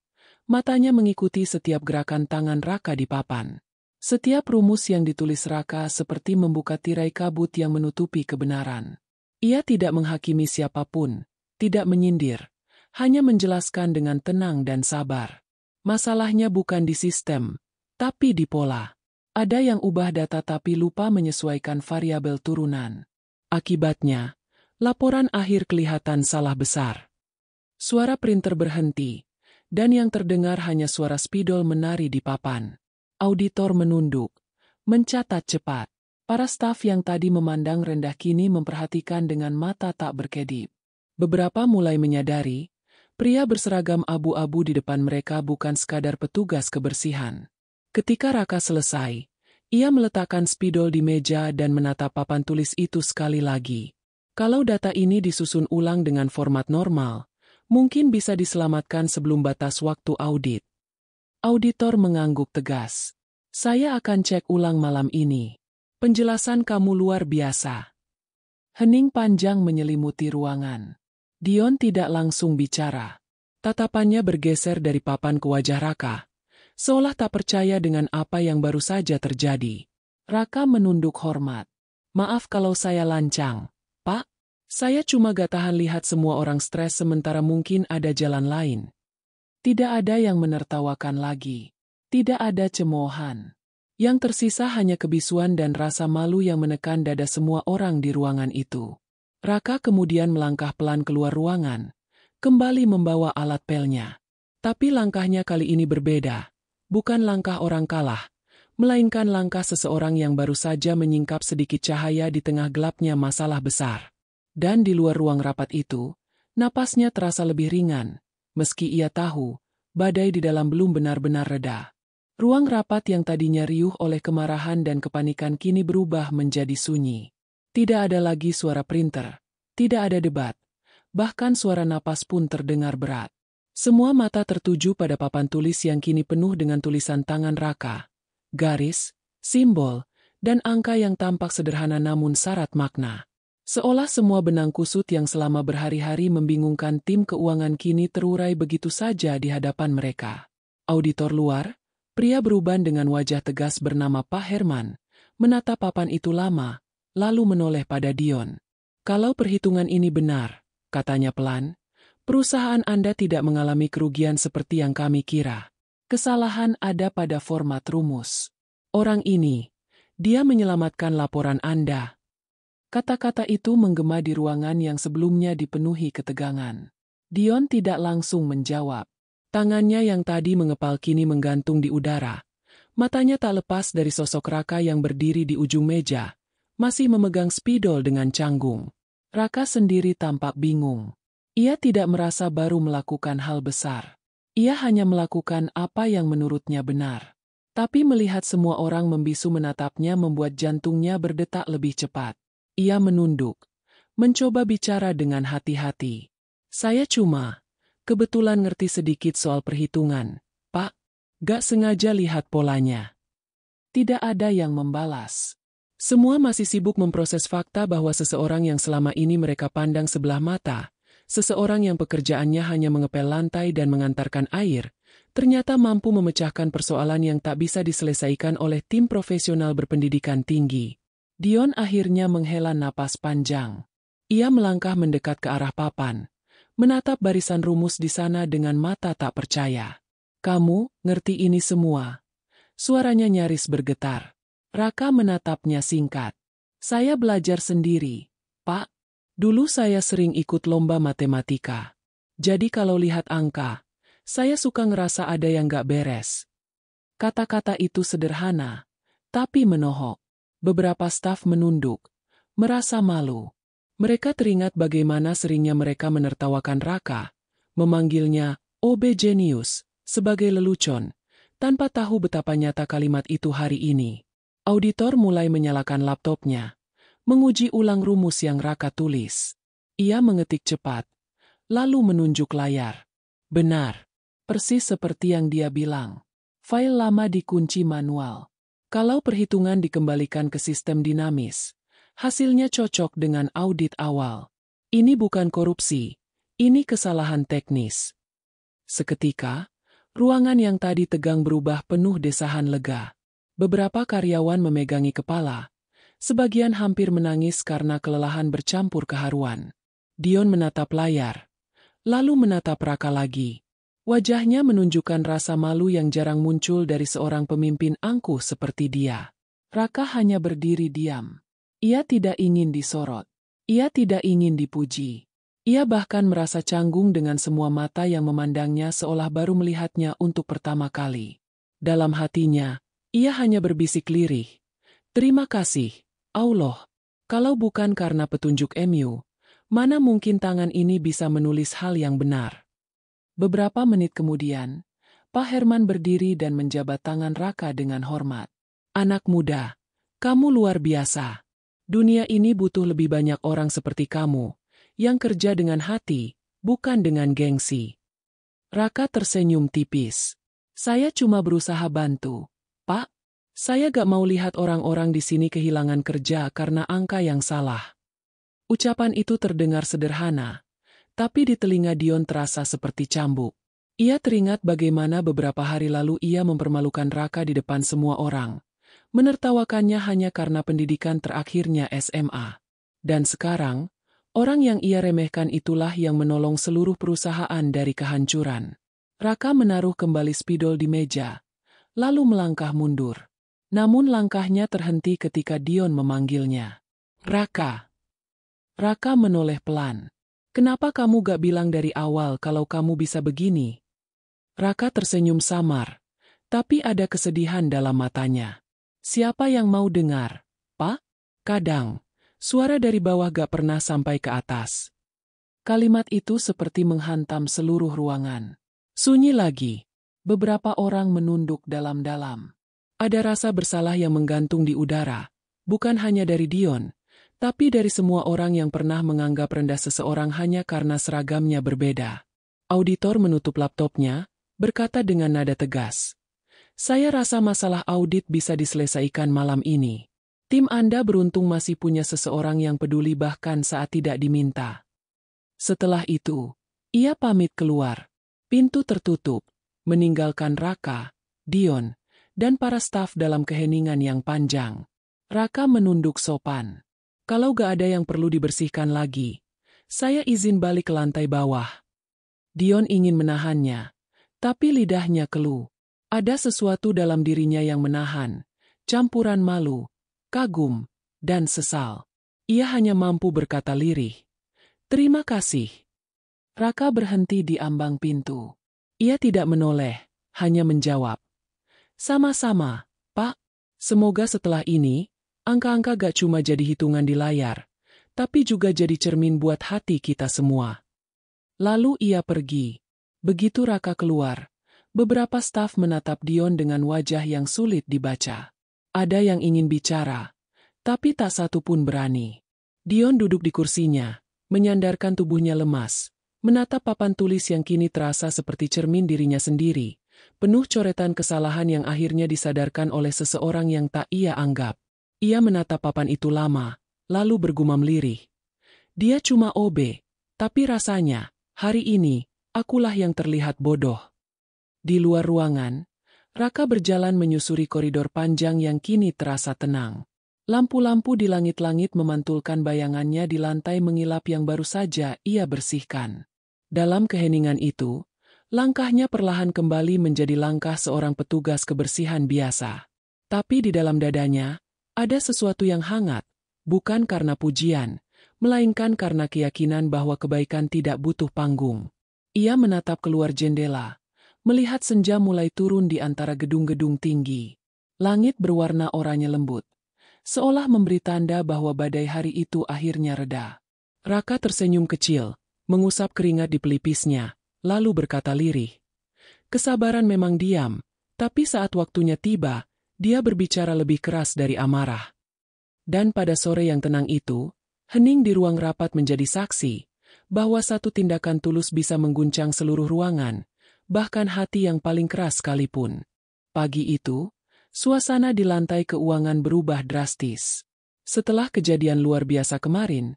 Matanya mengikuti setiap gerakan tangan Raka di papan. Setiap rumus yang ditulis Raka seperti membuka tirai kabut yang menutupi kebenaran. Ia tidak menghakimi siapapun, tidak menyindir, hanya menjelaskan dengan tenang dan sabar. Masalahnya bukan di sistem, tapi di pola. Ada yang ubah data tapi lupa menyesuaikan variabel turunan. Akibatnya, laporan akhir kelihatan salah besar. Suara printer berhenti, dan yang terdengar hanya suara spidol menari di papan. Auditor menunduk, mencatat cepat. Para staf yang tadi memandang rendah kini memperhatikan dengan mata tak berkedip. Beberapa mulai menyadari, pria berseragam abu-abu di depan mereka bukan sekadar petugas kebersihan. Ketika Raka selesai, ia meletakkan spidol di meja dan menatap papan tulis itu sekali lagi. Kalau data ini disusun ulang dengan format normal, mungkin bisa diselamatkan sebelum batas waktu audit. Auditor mengangguk tegas. "Saya akan cek ulang malam ini. Penjelasan kamu luar biasa." Hening panjang menyelimuti ruangan. Dion tidak langsung bicara. Tatapannya bergeser dari papan ke wajah Raka, seolah tak percaya dengan apa yang baru saja terjadi. Raka menunduk hormat. "Maaf kalau saya lancang, Pak. Saya cuma gak tahan lihat semua orang stres sementara mungkin ada jalan lain." Tidak ada yang menertawakan lagi. Tidak ada cemoohan. Yang tersisa hanya kebisuan dan rasa malu yang menekan dada semua orang di ruangan itu. Raka kemudian melangkah pelan keluar ruangan, kembali membawa alat pelnya. Tapi langkahnya kali ini berbeda. Bukan langkah orang kalah, melainkan langkah seseorang yang baru saja menyingkap sedikit cahaya di tengah gelapnya masalah besar. Dan di luar ruang rapat itu, napasnya terasa lebih ringan, meski ia tahu, badai di dalam belum benar-benar reda. Ruang rapat yang tadinya riuh oleh kemarahan dan kepanikan kini berubah menjadi sunyi. Tidak ada lagi suara printer, tidak ada debat, bahkan suara napas pun terdengar berat. Semua mata tertuju pada papan tulis yang kini penuh dengan tulisan tangan Raka, garis, simbol, dan angka yang tampak sederhana namun syarat makna. Seolah semua benang kusut yang selama berhari-hari membingungkan tim keuangan kini terurai begitu saja di hadapan mereka. Auditor luar, pria beruban dengan wajah tegas bernama Pak Herman, menatap papan itu lama, lalu menoleh pada Dion. Kalau perhitungan ini benar, katanya pelan, perusahaan Anda tidak mengalami kerugian seperti yang kami kira. Kesalahan ada pada format rumus. Orang ini, dia menyelamatkan laporan Anda. Kata-kata itu menggema di ruangan yang sebelumnya dipenuhi ketegangan. Dion tidak langsung menjawab. Tangannya yang tadi mengepal kini menggantung di udara. Matanya tak lepas dari sosok Raka yang berdiri di ujung meja, masih memegang spidol dengan canggung. Raka sendiri tampak bingung. Ia tidak merasa baru melakukan hal besar. Ia hanya melakukan apa yang menurutnya benar. Tapi melihat semua orang membisu menatapnya membuat jantungnya berdetak lebih cepat. Ia menunduk, mencoba bicara dengan hati-hati. Saya kebetulan ngerti sedikit soal perhitungan, Pak. Gak sengaja lihat polanya. Tidak ada yang membalas. Semua masih sibuk memproses fakta bahwa seseorang yang selama ini mereka pandang sebelah mata, seseorang yang pekerjaannya hanya mengepel lantai dan mengantarkan air, ternyata mampu memecahkan persoalan yang tak bisa diselesaikan oleh tim profesional berpendidikan tinggi. Dion akhirnya menghela napas panjang. Ia melangkah mendekat ke arah papan, menatap barisan rumus di sana dengan mata tak percaya. Kamu ngerti ini semua? Suaranya nyaris bergetar. Raka menatapnya singkat. Saya belajar sendiri, Pak. Dulu saya sering ikut lomba matematika. Jadi kalau lihat angka, saya suka ngerasa ada yang gak beres. Kata-kata itu sederhana, tapi menohok. Beberapa staf menunduk, merasa malu. Mereka teringat bagaimana seringnya mereka menertawakan Raka, memanggilnya OB Genius, sebagai lelucon, tanpa tahu betapa nyata kalimat itu hari ini. Auditor mulai menyalakan laptopnya, menguji ulang rumus yang Raka tulis. Ia mengetik cepat, lalu menunjuk layar. Benar, persis seperti yang dia bilang. File lama dikunci manual. Kalau perhitungan dikembalikan ke sistem dinamis, hasilnya cocok dengan audit awal. Ini bukan korupsi, ini kesalahan teknis. Seketika, ruangan yang tadi tegang berubah penuh desahan lega. Beberapa karyawan memegangi kepala, sebagian hampir menangis karena kelelahan bercampur keharuan. Dion menatap layar, lalu menatap Raka lagi. Wajahnya menunjukkan rasa malu yang jarang muncul dari seorang pemimpin angkuh seperti dia. Raka hanya berdiri diam. Ia tidak ingin disorot. Ia tidak ingin dipuji. Ia bahkan merasa canggung dengan semua mata yang memandangnya seolah baru melihatnya untuk pertama kali. Dalam hatinya, ia hanya berbisik lirih. Terima kasih, Allah. Kalau bukan karena petunjuk MU, mana mungkin tangan ini bisa menulis hal yang benar. Beberapa menit kemudian, Pak Herman berdiri dan menjabat tangan Raka dengan hormat. Anak muda, kamu luar biasa. Dunia ini butuh lebih banyak orang seperti kamu, yang kerja dengan hati, bukan dengan gengsi. Raka tersenyum tipis. Saya cuma berusaha bantu, Pak. Saya gak mau lihat orang-orang di sini kehilangan kerja karena angka yang salah. Ucapan itu terdengar sederhana, tapi di telinga Dion terasa seperti cambuk. Ia teringat bagaimana beberapa hari lalu ia mempermalukan Raka di depan semua orang, menertawakannya hanya karena pendidikan terakhirnya SMA. Dan sekarang, orang yang ia remehkan itulah yang menolong seluruh perusahaan dari kehancuran. Raka menaruh kembali spidol di meja, lalu melangkah mundur. Namun langkahnya terhenti ketika Dion memanggilnya. Raka. Raka menoleh pelan. Kenapa kamu gak bilang dari awal kalau kamu bisa begini? Raka tersenyum samar, tapi ada kesedihan dalam matanya. Siapa yang mau dengar, Pak? Kadang, suara dari bawah gak pernah sampai ke atas. Kalimat itu seperti menghantam seluruh ruangan. Sunyi lagi. Beberapa orang menunduk dalam-dalam. Ada rasa bersalah yang menggantung di udara, bukan hanya dari Dion, tapi dari semua orang yang pernah menganggap rendah seseorang hanya karena seragamnya berbeda. Auditor menutup laptopnya, berkata dengan nada tegas. Saya rasa masalah audit bisa diselesaikan malam ini. Tim Anda beruntung masih punya seseorang yang peduli bahkan saat tidak diminta. Setelah itu, ia pamit keluar. Pintu tertutup, meninggalkan Raka, Dion, dan para staf dalam keheningan yang panjang. Raka menunduk sopan. Kalau gak ada yang perlu dibersihkan lagi, saya izin balik ke lantai bawah. Dion ingin menahannya, tapi lidahnya keluh. Ada sesuatu dalam dirinya yang menahan, campuran malu, kagum, dan sesal. Ia hanya mampu berkata lirih. Terima kasih. Raka berhenti di ambang pintu. Ia tidak menoleh, hanya menjawab. Sama-sama, Pak. Semoga setelah ini, angka-angka gak cuma jadi hitungan di layar, tapi juga jadi cermin buat hati kita semua. Lalu ia pergi. Begitu Raka keluar, beberapa staf menatap Dion dengan wajah yang sulit dibaca. Ada yang ingin bicara, tapi tak satu pun berani. Dion duduk di kursinya, menyandarkan tubuhnya lemas, menatap papan tulis yang kini terasa seperti cermin dirinya sendiri, penuh coretan kesalahan yang akhirnya disadarkan oleh seseorang yang tak ia anggap. Ia menatap papan itu lama, lalu bergumam lirih. Dia cuma OB, tapi rasanya, hari ini, akulah yang terlihat bodoh. Di luar ruangan, Raka berjalan menyusuri koridor panjang yang kini terasa tenang. Lampu-lampu di langit-langit memantulkan bayangannya di lantai mengilap yang baru saja ia bersihkan. Dalam keheningan itu, langkahnya perlahan kembali menjadi langkah seorang petugas kebersihan biasa. Tapi di dalam dadanya, ada sesuatu yang hangat, bukan karena pujian, melainkan karena keyakinan bahwa kebaikan tidak butuh panggung. Ia menatap keluar jendela, melihat senja mulai turun di antara gedung-gedung tinggi. Langit berwarna oranye lembut, seolah memberi tanda bahwa badai hari itu akhirnya reda. Raka tersenyum kecil, mengusap keringat di pelipisnya, lalu berkata lirih. Kesabaran memang diam, tapi saat waktunya tiba, dia berbicara lebih keras dari amarah. Dan pada sore yang tenang itu, hening di ruang rapat menjadi saksi, bahwa satu tindakan tulus bisa mengguncang seluruh ruangan, bahkan hati yang paling keras sekalipun. Pagi itu, suasana di lantai keuangan berubah drastis. Setelah kejadian luar biasa kemarin,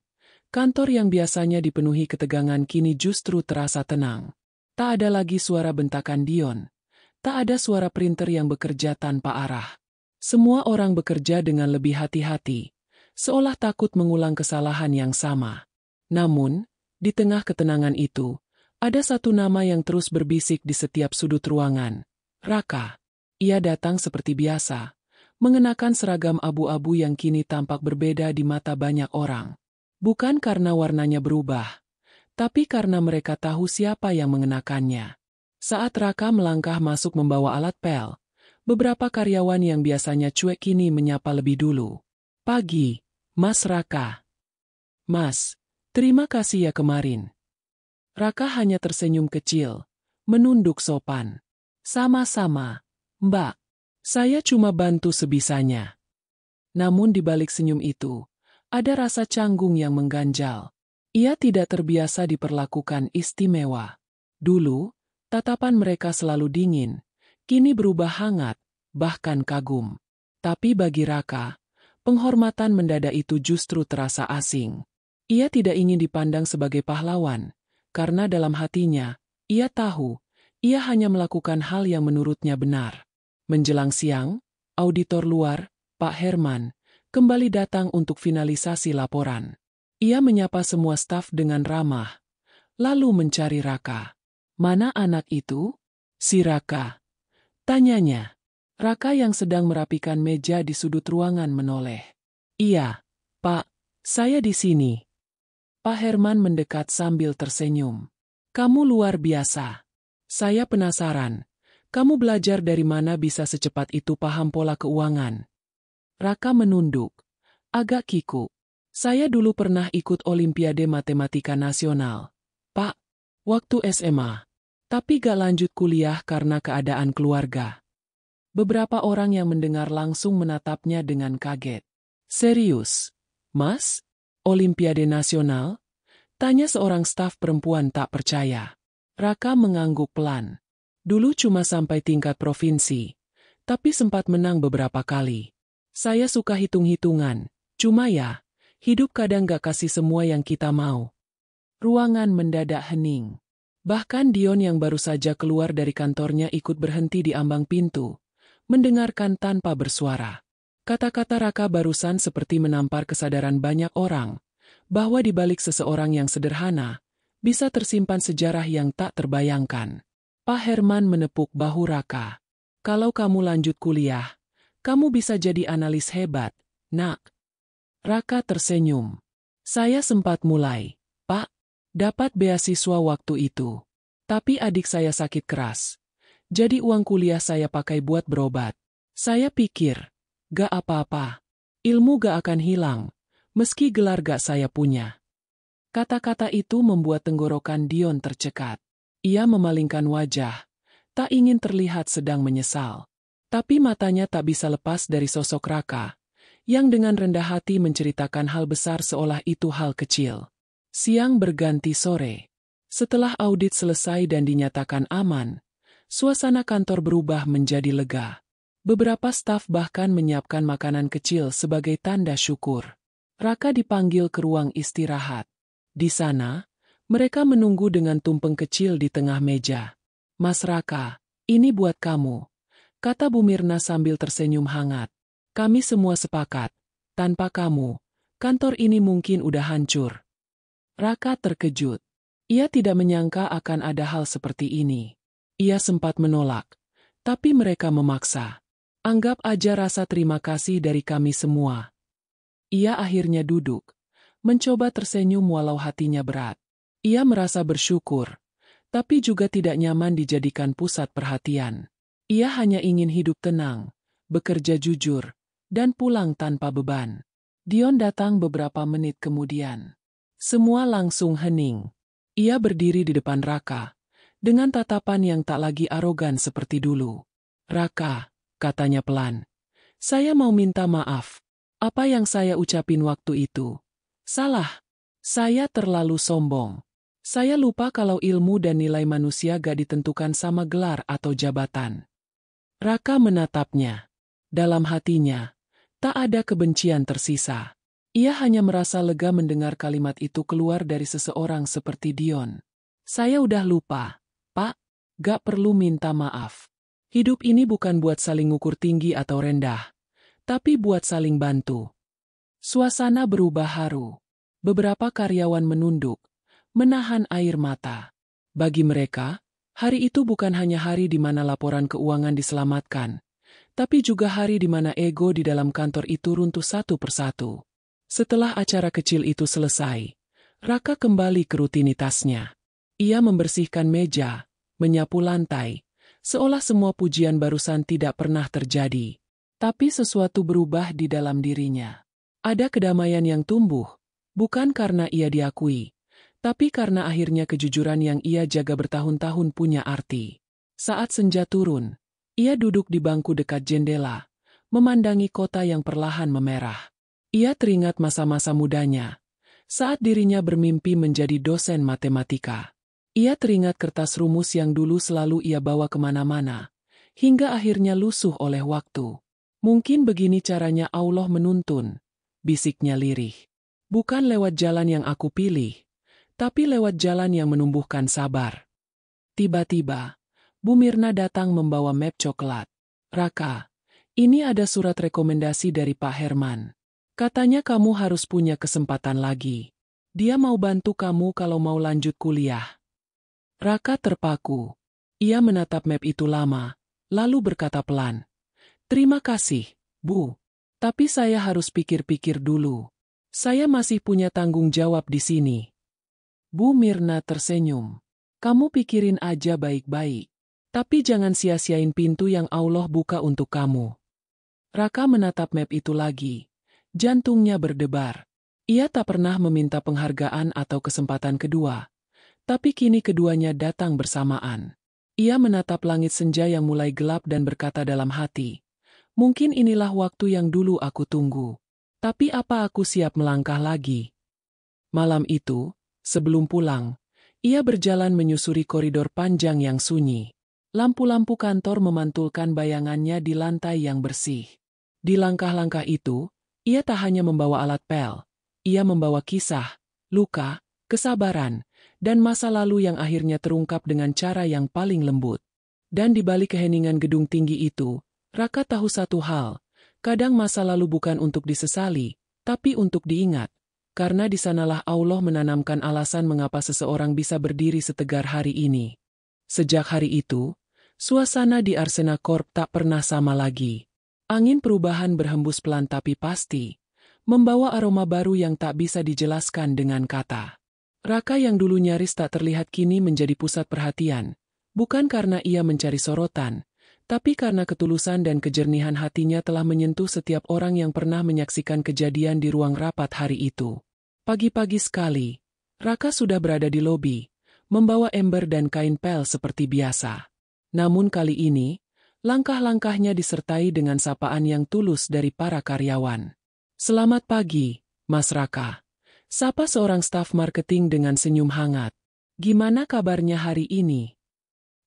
kantor yang biasanya dipenuhi ketegangan kini justru terasa tenang. Tak ada lagi suara bentakan Dion. Tak ada suara printer yang bekerja tanpa arah. Semua orang bekerja dengan lebih hati-hati, seolah takut mengulang kesalahan yang sama. Namun, di tengah ketenangan itu, ada satu nama yang terus berbisik di setiap sudut ruangan. Raka. Ia datang seperti biasa, mengenakan seragam abu-abu yang kini tampak berbeda di mata banyak orang. Bukan karena warnanya berubah, tapi karena mereka tahu siapa yang mengenakannya. Saat Raka melangkah masuk membawa alat pel, beberapa karyawan yang biasanya cuek kini menyapa lebih dulu. Pagi, Mas Raka. Mas, terima kasih ya kemarin. Raka hanya tersenyum kecil, menunduk sopan. Sama-sama, Mbak. Saya cuma bantu sebisanya. Namun di balik senyum itu, ada rasa canggung yang mengganjal. Ia tidak terbiasa diperlakukan istimewa. Dulu, tatapan mereka selalu dingin, kini berubah hangat, bahkan kagum. Tapi bagi Raka, penghormatan mendadak itu justru terasa asing. Ia tidak ingin dipandang sebagai pahlawan, karena dalam hatinya, ia tahu, ia hanya melakukan hal yang menurutnya benar. Menjelang siang, auditor luar, Pak Herman, kembali datang untuk finalisasi laporan. Ia menyapa semua staf dengan ramah, lalu mencari Raka. Mana anak itu? Si Raka. Tanyanya. Raka yang sedang merapikan meja di sudut ruangan menoleh. Iya, Pak, saya di sini. Pak Herman mendekat sambil tersenyum. Kamu luar biasa. Saya penasaran, kamu belajar dari mana bisa secepat itu paham pola keuangan? Raka menunduk. Agak kikuk. Saya dulu pernah ikut Olimpiade Matematika Nasional. Pak, waktu SMA. Tapi gak lanjut kuliah karena keadaan keluarga. Beberapa orang yang mendengar langsung menatapnya dengan kaget. Serius? Mas? Olimpiade Nasional? Tanya seorang staf perempuan tak percaya. Raka mengangguk pelan. Dulu cuma sampai tingkat provinsi. Tapi sempat menang beberapa kali. Saya suka hitung-hitungan. Cuma ya, hidup kadang gak kasih semua yang kita mau. Ruangan mendadak hening. Bahkan Dion yang baru saja keluar dari kantornya ikut berhenti di ambang pintu, mendengarkan tanpa bersuara. Kata-kata Raka barusan seperti menampar kesadaran banyak orang, bahwa di balik seseorang yang sederhana, bisa tersimpan sejarah yang tak terbayangkan. Pak Herman menepuk bahu Raka. Kalau kamu lanjut kuliah, kamu bisa jadi analis hebat, nak. Raka tersenyum. Saya sempat mulai, Pak. Dapat beasiswa waktu itu. Tapi adik saya sakit keras. Jadi uang kuliah saya pakai buat berobat. Saya pikir, gak apa-apa. Ilmu gak akan hilang, meski gelar gak saya punya. Kata-kata itu membuat tenggorokan Dion tercekat. Ia memalingkan wajah, tak ingin terlihat sedang menyesal. Tapi matanya tak bisa lepas dari sosok Raka, yang dengan rendah hati menceritakan hal besar seolah itu hal kecil. Siang berganti sore. Setelah audit selesai dan dinyatakan aman, suasana kantor berubah menjadi lega. Beberapa staf bahkan menyiapkan makanan kecil sebagai tanda syukur. Raka dipanggil ke ruang istirahat. Di sana, mereka menunggu dengan tumpeng kecil di tengah meja. Mas Raka, ini buat kamu, kata Bu Mirna sambil tersenyum hangat. Kami semua sepakat, tanpa kamu, kantor ini mungkin udah hancur. Raka terkejut. Ia tidak menyangka akan ada hal seperti ini. Ia sempat menolak, tapi mereka memaksa. Anggap aja rasa terima kasih dari kami semua. Ia akhirnya duduk, mencoba tersenyum walau hatinya berat. Ia merasa bersyukur, tapi juga tidak nyaman dijadikan pusat perhatian. Ia hanya ingin hidup tenang, bekerja jujur, dan pulang tanpa beban. Dion datang beberapa menit kemudian. Semua langsung hening. Ia berdiri di depan Raka, dengan tatapan yang tak lagi arogan seperti dulu. Raka, katanya pelan. Saya mau minta maaf. Apa yang saya ucapin waktu itu? Salah. Saya terlalu sombong. Saya lupa kalau ilmu dan nilai manusia gak ditentukan sama gelar atau jabatan. Raka menatapnya. Dalam hatinya, tak ada kebencian tersisa. Ia hanya merasa lega mendengar kalimat itu keluar dari seseorang seperti Dion. Saya udah lupa, Pak. Gak perlu minta maaf. Hidup ini bukan buat saling ngukur tinggi atau rendah, tapi buat saling bantu. Suasana berubah haru. Beberapa karyawan menunduk, menahan air mata. Bagi mereka, hari itu bukan hanya hari di mana laporan keuangan diselamatkan, tapi juga hari di mana ego di dalam kantor itu runtuh satu persatu. Setelah acara kecil itu selesai, Raka kembali ke rutinitasnya. Ia membersihkan meja, menyapu lantai, seolah semua pujian barusan tidak pernah terjadi. Tapi sesuatu berubah di dalam dirinya. Ada kedamaian yang tumbuh, bukan karena ia diakui, tapi karena akhirnya kejujuran yang ia jaga bertahun-tahun punya arti. Saat senja turun, ia duduk di bangku dekat jendela, memandangi kota yang perlahan memerah. Ia teringat masa-masa mudanya, saat dirinya bermimpi menjadi dosen matematika. Ia teringat kertas rumus yang dulu selalu ia bawa kemana-mana, hingga akhirnya lusuh oleh waktu. Mungkin begini caranya Allah menuntun, bisiknya lirih. Bukan lewat jalan yang aku pilih, tapi lewat jalan yang menumbuhkan sabar. Tiba-tiba, Bu Mirna datang membawa map coklat. Raka, ini ada surat rekomendasi dari Pak Herman. Katanya kamu harus punya kesempatan lagi. Dia mau bantu kamu kalau mau lanjut kuliah. Raka terpaku. Ia menatap map itu lama, lalu berkata pelan, "Terima kasih, Bu. Tapi saya harus pikir-pikir dulu. Saya masih punya tanggung jawab di sini." Bu Mirna tersenyum. "Kamu pikirin aja baik-baik. Tapi jangan sia-siain pintu yang Allah buka untuk kamu." Raka menatap map itu lagi. Jantungnya berdebar. Ia tak pernah meminta penghargaan atau kesempatan kedua. Tapi kini keduanya datang bersamaan. Ia menatap langit senja yang mulai gelap dan berkata dalam hati, "Mungkin inilah waktu yang dulu aku tunggu. Tapi apa aku siap melangkah lagi?" Malam itu, sebelum pulang, ia berjalan menyusuri koridor panjang yang sunyi. Lampu-lampu kantor memantulkan bayangannya di lantai yang bersih. Di langkah-langkah itu, ia tak hanya membawa alat pel, ia membawa kisah, luka, kesabaran, dan masa lalu yang akhirnya terungkap dengan cara yang paling lembut. Dan di balik keheningan gedung tinggi itu, Raka tahu satu hal, kadang masa lalu bukan untuk disesali, tapi untuk diingat, karena di sanalah Allah menanamkan alasan mengapa seseorang bisa berdiri setegar hari ini. Sejak hari itu, suasana di Arsena Corp tak pernah sama lagi. Angin perubahan berhembus pelan tapi pasti, membawa aroma baru yang tak bisa dijelaskan dengan kata. Raka yang dulu nyaris tak terlihat kini menjadi pusat perhatian, bukan karena ia mencari sorotan, tapi karena ketulusan dan kejernihan hatinya telah menyentuh setiap orang yang pernah menyaksikan kejadian di ruang rapat hari itu. Pagi-pagi sekali, Raka sudah berada di lobi, membawa ember dan kain pel seperti biasa. Namun kali ini, langkah-langkahnya disertai dengan sapaan yang tulus dari para karyawan. "Selamat pagi, Mas Raka," sapa seorang staf marketing dengan senyum hangat. "Gimana kabarnya hari ini?"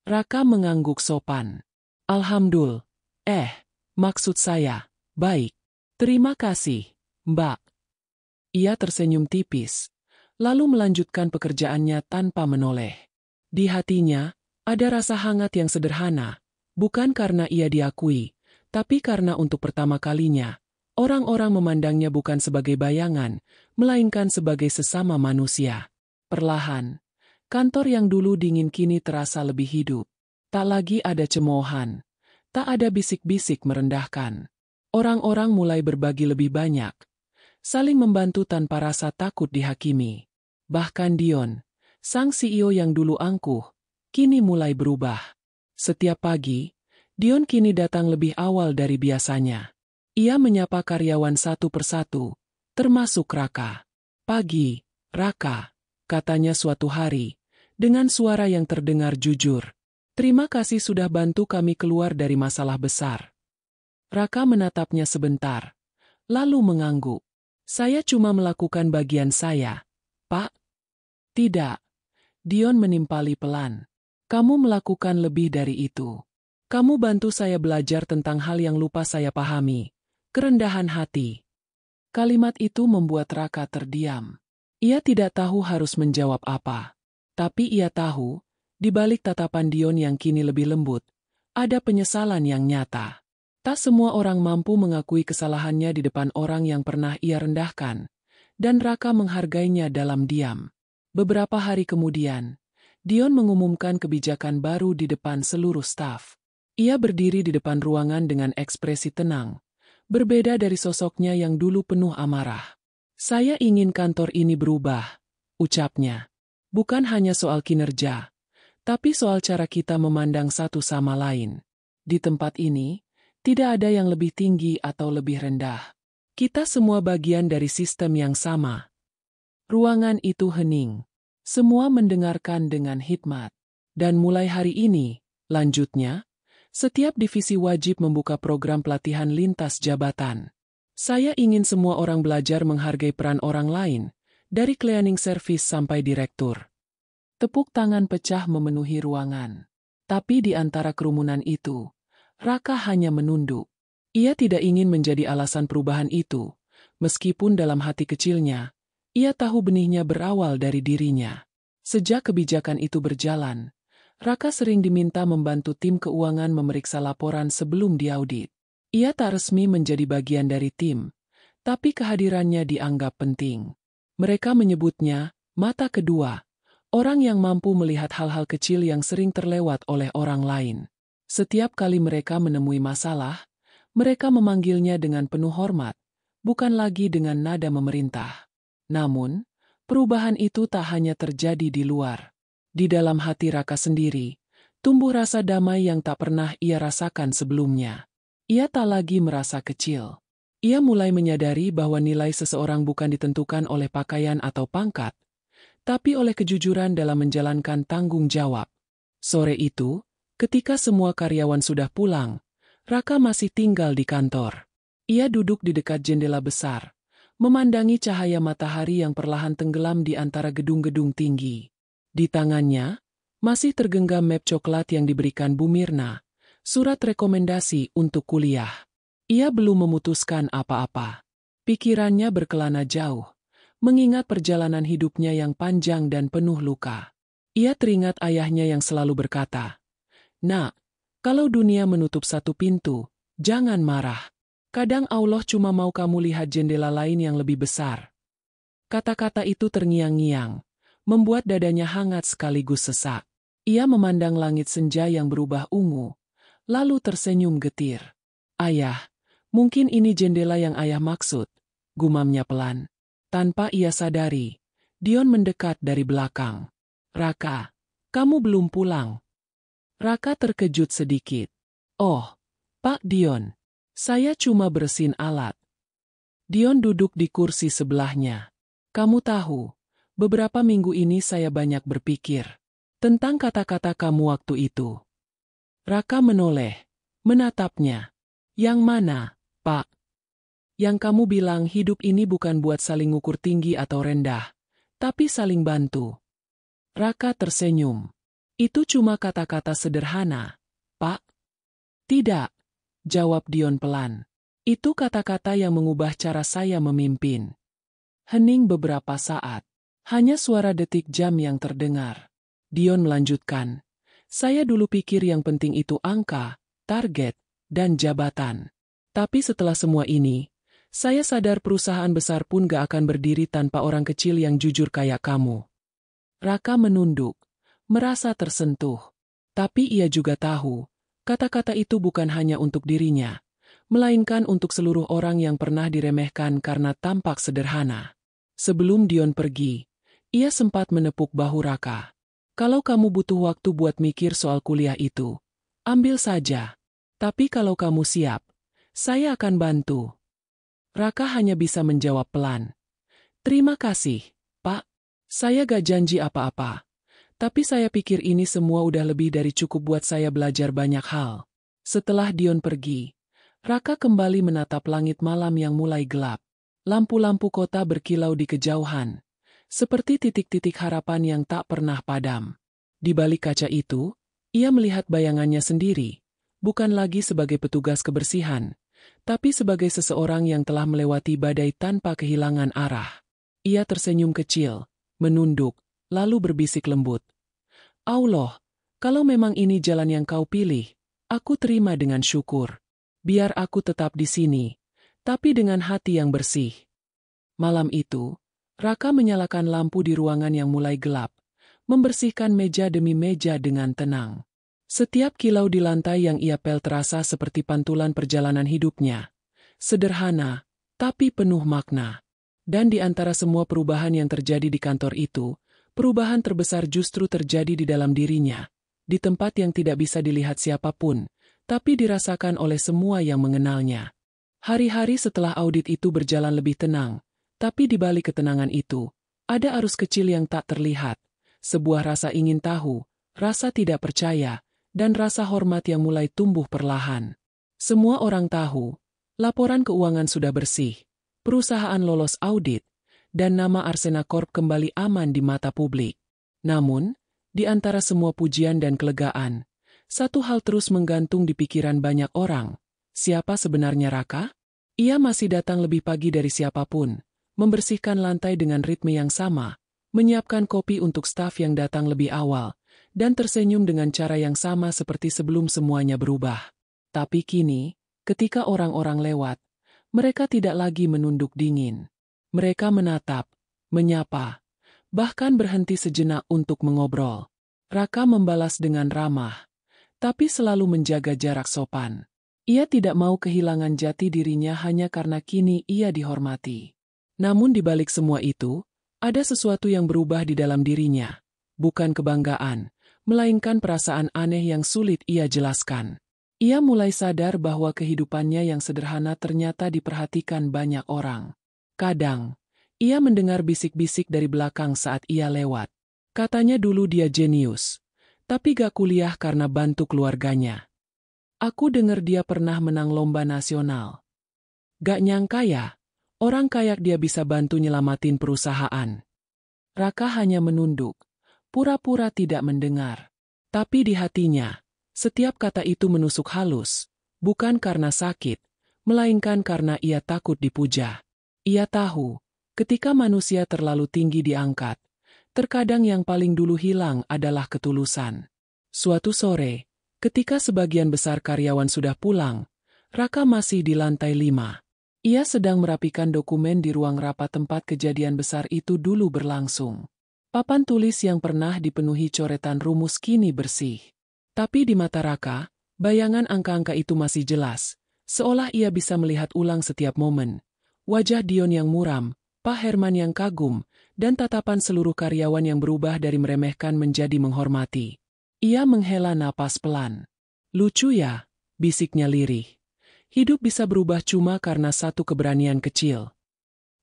Raka mengangguk sopan. "Alhamdulillah. Maksud saya, baik. Terima kasih, Mbak." Ia tersenyum tipis, lalu melanjutkan pekerjaannya tanpa menoleh. Di hatinya, ada rasa hangat yang sederhana, bukan karena ia diakui, tapi karena untuk pertama kalinya, orang-orang memandangnya bukan sebagai bayangan, melainkan sebagai sesama manusia. Perlahan, kantor yang dulu dingin kini terasa lebih hidup. Tak lagi ada cemoohan, tak ada bisik-bisik merendahkan. Orang-orang mulai berbagi lebih banyak, saling membantu tanpa rasa takut dihakimi. Bahkan Dion, sang CEO yang dulu angkuh, kini mulai berubah. Setiap pagi, Dion kini datang lebih awal dari biasanya. Ia menyapa karyawan satu persatu, termasuk Raka. "Pagi, Raka," katanya suatu hari, dengan suara yang terdengar jujur. "Terima kasih sudah bantu kami keluar dari masalah besar." Raka menatapnya sebentar, lalu mengangguk. "Saya cuma melakukan bagian saya, Pak." "Tidak," Dion menimpali pelan. "Kamu melakukan lebih dari itu. Kamu bantu saya belajar tentang hal yang lupa saya pahami. Kerendahan hati." Kalimat itu membuat Raka terdiam. Ia tidak tahu harus menjawab apa. Tapi ia tahu, di balik tatapan Dion yang kini lebih lembut, ada penyesalan yang nyata. Tak semua orang mampu mengakui kesalahannya di depan orang yang pernah ia rendahkan, dan Raka menghargainya dalam diam. Beberapa hari kemudian, Dion mengumumkan kebijakan baru di depan seluruh staf. Ia berdiri di depan ruangan dengan ekspresi tenang, berbeda dari sosoknya yang dulu penuh amarah. "Saya ingin kantor ini berubah," ucapnya. "Bukan hanya soal kinerja, tapi soal cara kita memandang satu sama lain. Di tempat ini, tidak ada yang lebih tinggi atau lebih rendah. Kita semua bagian dari sistem yang sama." Ruangan itu hening. Semua mendengarkan dengan hikmat. "Dan mulai hari ini," lanjutnya, "setiap divisi wajib membuka program pelatihan lintas jabatan. Saya ingin semua orang belajar menghargai peran orang lain, dari cleaning service sampai direktur." Tepuk tangan pecah memenuhi ruangan. Tapi di antara kerumunan itu, Raka hanya menunduk. Ia tidak ingin menjadi alasan perubahan itu, meskipun dalam hati kecilnya, ia tahu benihnya berawal dari dirinya. Sejak kebijakan itu berjalan, Raka sering diminta membantu tim keuangan memeriksa laporan sebelum diaudit. Ia tak resmi menjadi bagian dari tim, tapi kehadirannya dianggap penting. Mereka menyebutnya mata kedua, Orang yang mampu melihat hal-hal kecil yang sering terlewat oleh orang lain. Setiap kali mereka menemui masalah, mereka memanggilnya dengan penuh hormat, bukan lagi dengan nada memerintah. Namun, perubahan itu tak hanya terjadi di luar. Di dalam hati Raka sendiri, tumbuh rasa damai yang tak pernah ia rasakan sebelumnya. Ia tak lagi merasa kecil. Ia mulai menyadari bahwa nilai seseorang bukan ditentukan oleh pakaian atau pangkat, tapi oleh kejujuran dalam menjalankan tanggung jawab. Sore itu, ketika semua karyawan sudah pulang, Raka masih tinggal di kantor. Ia duduk di dekat jendela besar, memandangi cahaya matahari yang perlahan tenggelam di antara gedung-gedung tinggi. Di tangannya, masih tergenggam map coklat yang diberikan Bu Mirna, surat rekomendasi untuk kuliah. Ia belum memutuskan apa-apa. Pikirannya berkelana jauh, mengingat perjalanan hidupnya yang panjang dan penuh luka. Ia teringat ayahnya yang selalu berkata, "Nak, kalau dunia menutup satu pintu, jangan marah. Kadang Allah cuma mau kamu lihat jendela lain yang lebih besar." Kata-kata itu terngiang-ngiang, membuat dadanya hangat sekaligus sesak. Ia memandang langit senja yang berubah ungu, lalu tersenyum getir. "Ayah, mungkin ini jendela yang ayah maksud," gumamnya pelan. Tanpa ia sadari, Dion mendekat dari belakang. "Raka, kamu belum pulang?" Raka terkejut sedikit. "Oh, Pak Dion, saya cuma bersihin alat." Dion duduk di kursi sebelahnya. "Kamu tahu, beberapa minggu ini saya banyak berpikir tentang kata-kata kamu waktu itu." Raka menoleh, menatapnya. "Yang mana, Pak?" "Yang kamu bilang hidup ini bukan buat saling ngukur tinggi atau rendah, tapi saling bantu." Raka tersenyum. "Itu cuma kata-kata sederhana, Pak." "Tidak," jawab Dion pelan. "Itu kata-kata yang mengubah cara saya memimpin." Hening beberapa saat. Hanya suara detik jam yang terdengar. Dion melanjutkan. "Saya dulu pikir yang penting itu angka, target, dan jabatan. Tapi setelah semua ini, saya sadar perusahaan besar pun gak akan berdiri tanpa orang kecil yang jujur kayak kamu." Raka menunduk, merasa tersentuh. Tapi ia juga tahu, kata-kata itu bukan hanya untuk dirinya, melainkan untuk seluruh orang yang pernah diremehkan karena tampak sederhana. Sebelum Dion pergi, ia sempat menepuk bahu Raka. "Kalau kamu butuh waktu buat mikir soal kuliah itu, ambil saja. Tapi kalau kamu siap, saya akan bantu." Raka hanya bisa menjawab pelan. "Terima kasih, Pak. Saya gak janji apa-apa. Tapi saya pikir ini semua udah lebih dari cukup buat saya belajar banyak hal." Setelah Dion pergi, Raka kembali menatap langit malam yang mulai gelap. Lampu-lampu kota berkilau di kejauhan, seperti titik-titik harapan yang tak pernah padam. Di balik kaca itu, ia melihat bayangannya sendiri, bukan lagi sebagai petugas kebersihan, tapi sebagai seseorang yang telah melewati badai tanpa kehilangan arah. Ia tersenyum kecil, menunduk, lalu berbisik lembut. "Allah, kalau memang ini jalan yang kau pilih, aku terima dengan syukur. Biar aku tetap di sini, tapi dengan hati yang bersih." Malam itu, Raka menyalakan lampu di ruangan yang mulai gelap, membersihkan meja demi meja dengan tenang. Setiap kilau di lantai yang ia pel terasa seperti pantulan perjalanan hidupnya. Sederhana, tapi penuh makna. Dan di antara semua perubahan yang terjadi di kantor itu, perubahan terbesar justru terjadi di dalam dirinya, di tempat yang tidak bisa dilihat siapapun, tapi dirasakan oleh semua yang mengenalnya. Hari-hari setelah audit itu berjalan lebih tenang, tapi di balik ketenangan itu, ada arus kecil yang tak terlihat, sebuah rasa ingin tahu, rasa tidak percaya, dan rasa hormat yang mulai tumbuh perlahan. Semua orang tahu, laporan keuangan sudah bersih, perusahaan lolos audit, dan nama Arsena Corp kembali aman di mata publik. Namun, di antara semua pujian dan kelegaan, satu hal terus menggantung di pikiran banyak orang. Siapa sebenarnya Raka? Ia masih datang lebih pagi dari siapapun, membersihkan lantai dengan ritme yang sama, menyiapkan kopi untuk staf yang datang lebih awal, dan tersenyum dengan cara yang sama seperti sebelum semuanya berubah. Tapi kini, ketika orang-orang lewat, mereka tidak lagi menunduk dingin. Mereka menatap, menyapa, bahkan berhenti sejenak untuk mengobrol. Raka membalas dengan ramah, tapi selalu menjaga jarak sopan. Ia tidak mau kehilangan jati dirinya hanya karena kini ia dihormati. Namun di balik semua itu, ada sesuatu yang berubah di dalam dirinya. Bukan kebanggaan, melainkan perasaan aneh yang sulit ia jelaskan. Ia mulai sadar bahwa kehidupannya yang sederhana ternyata diperhatikan banyak orang. Kadang, ia mendengar bisik-bisik dari belakang saat ia lewat. Katanya dulu dia jenius, tapi gak kuliah karena bantu keluarganya. Aku dengar dia pernah menang lomba nasional. Gak nyangka ya, orang kayak dia bisa bantu nyelamatin perusahaan. Raka hanya menunduk, pura-pura tidak mendengar. Tapi di hatinya, setiap kata itu menusuk halus, bukan karena sakit, melainkan karena ia takut dipuja. Ia tahu, ketika manusia terlalu tinggi diangkat, terkadang yang paling dulu hilang adalah ketulusan. Suatu sore, ketika sebagian besar karyawan sudah pulang, Raka masih di lantai 5. Ia sedang merapikan dokumen di ruang rapat tempat kejadian besar itu dulu berlangsung. Papan tulis yang pernah dipenuhi coretan rumus kini bersih. Tapi di mata Raka, bayangan angka-angka itu masih jelas, seolah ia bisa melihat ulang setiap momen. Wajah Dion yang muram, Pak Herman yang kagum, dan tatapan seluruh karyawan yang berubah dari meremehkan menjadi menghormati. Ia menghela napas pelan. Lucu ya, bisiknya lirih. Hidup bisa berubah cuma karena satu keberanian kecil.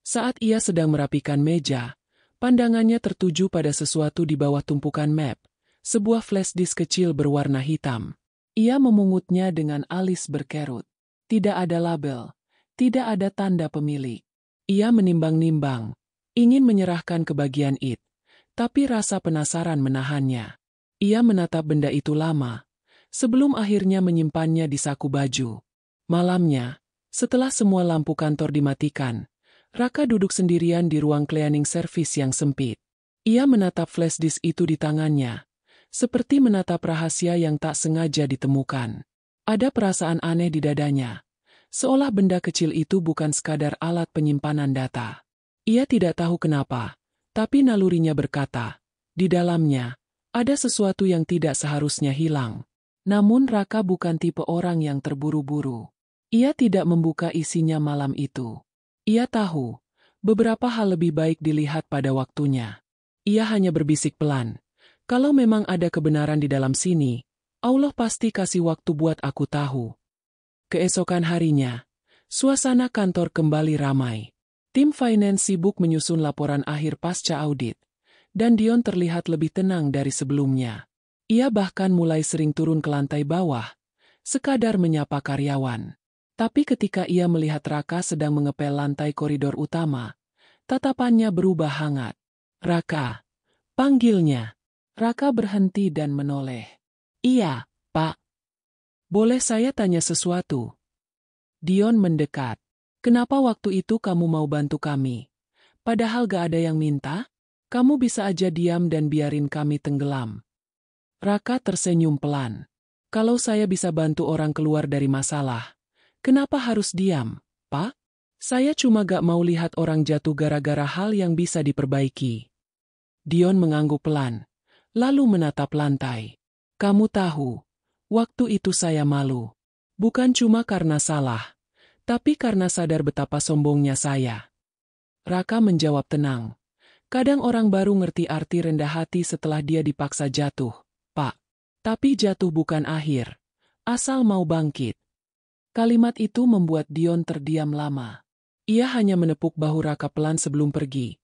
Saat ia sedang merapikan meja, pandangannya tertuju pada sesuatu di bawah tumpukan map, sebuah flash disk kecil berwarna hitam. Ia memungutnya dengan alis berkerut. Tidak ada label, tidak ada tanda pemilik. Ia menimbang-nimbang, ingin menyerahkan ke bagian IT, tapi rasa penasaran menahannya. Ia menatap benda itu lama, sebelum akhirnya menyimpannya di saku baju. Malamnya, setelah semua lampu kantor dimatikan, Raka duduk sendirian di ruang cleaning service yang sempit. Ia menatap flash disk itu di tangannya, seperti menatap rahasia yang tak sengaja ditemukan. Ada perasaan aneh di dadanya, seolah benda kecil itu bukan sekadar alat penyimpanan data. Ia tidak tahu kenapa, tapi nalurinya berkata, di dalamnya, ada sesuatu yang tidak seharusnya hilang. Namun Raka bukan tipe orang yang terburu-buru. Ia tidak membuka isinya malam itu. Ia tahu, beberapa hal lebih baik dilihat pada waktunya. Ia hanya berbisik pelan, kalau memang ada kebenaran di dalam sini, Allah pasti kasih waktu buat aku tahu. Keesokan harinya, suasana kantor kembali ramai. Tim finance sibuk menyusun laporan akhir pasca audit, dan Dion terlihat lebih tenang dari sebelumnya. Ia bahkan mulai sering turun ke lantai bawah, sekadar menyapa karyawan. Tapi ketika ia melihat Raka sedang mengepel lantai koridor utama, tatapannya berubah hangat. Raka, panggilnya. Raka berhenti dan menoleh. Iya, Pak. Boleh saya tanya sesuatu? Dion mendekat. Kenapa waktu itu kamu mau bantu kami? Padahal gak ada yang minta? Kamu bisa aja diam dan biarin kami tenggelam. Raka tersenyum pelan. Kalau saya bisa bantu orang keluar dari masalah, kenapa harus diam, Pak? Saya cuma gak mau lihat orang jatuh gara-gara hal yang bisa diperbaiki. Dion mengangguk pelan, lalu menatap lantai. Kamu tahu, waktu itu saya malu. Bukan cuma karena salah, tapi karena sadar betapa sombongnya saya. Raka menjawab tenang. Kadang orang baru ngerti arti rendah hati setelah dia dipaksa jatuh, Pak. Tapi jatuh bukan akhir, asal mau bangkit. Kalimat itu membuat Dion terdiam lama. Ia hanya menepuk bahu Raka pelan sebelum pergi,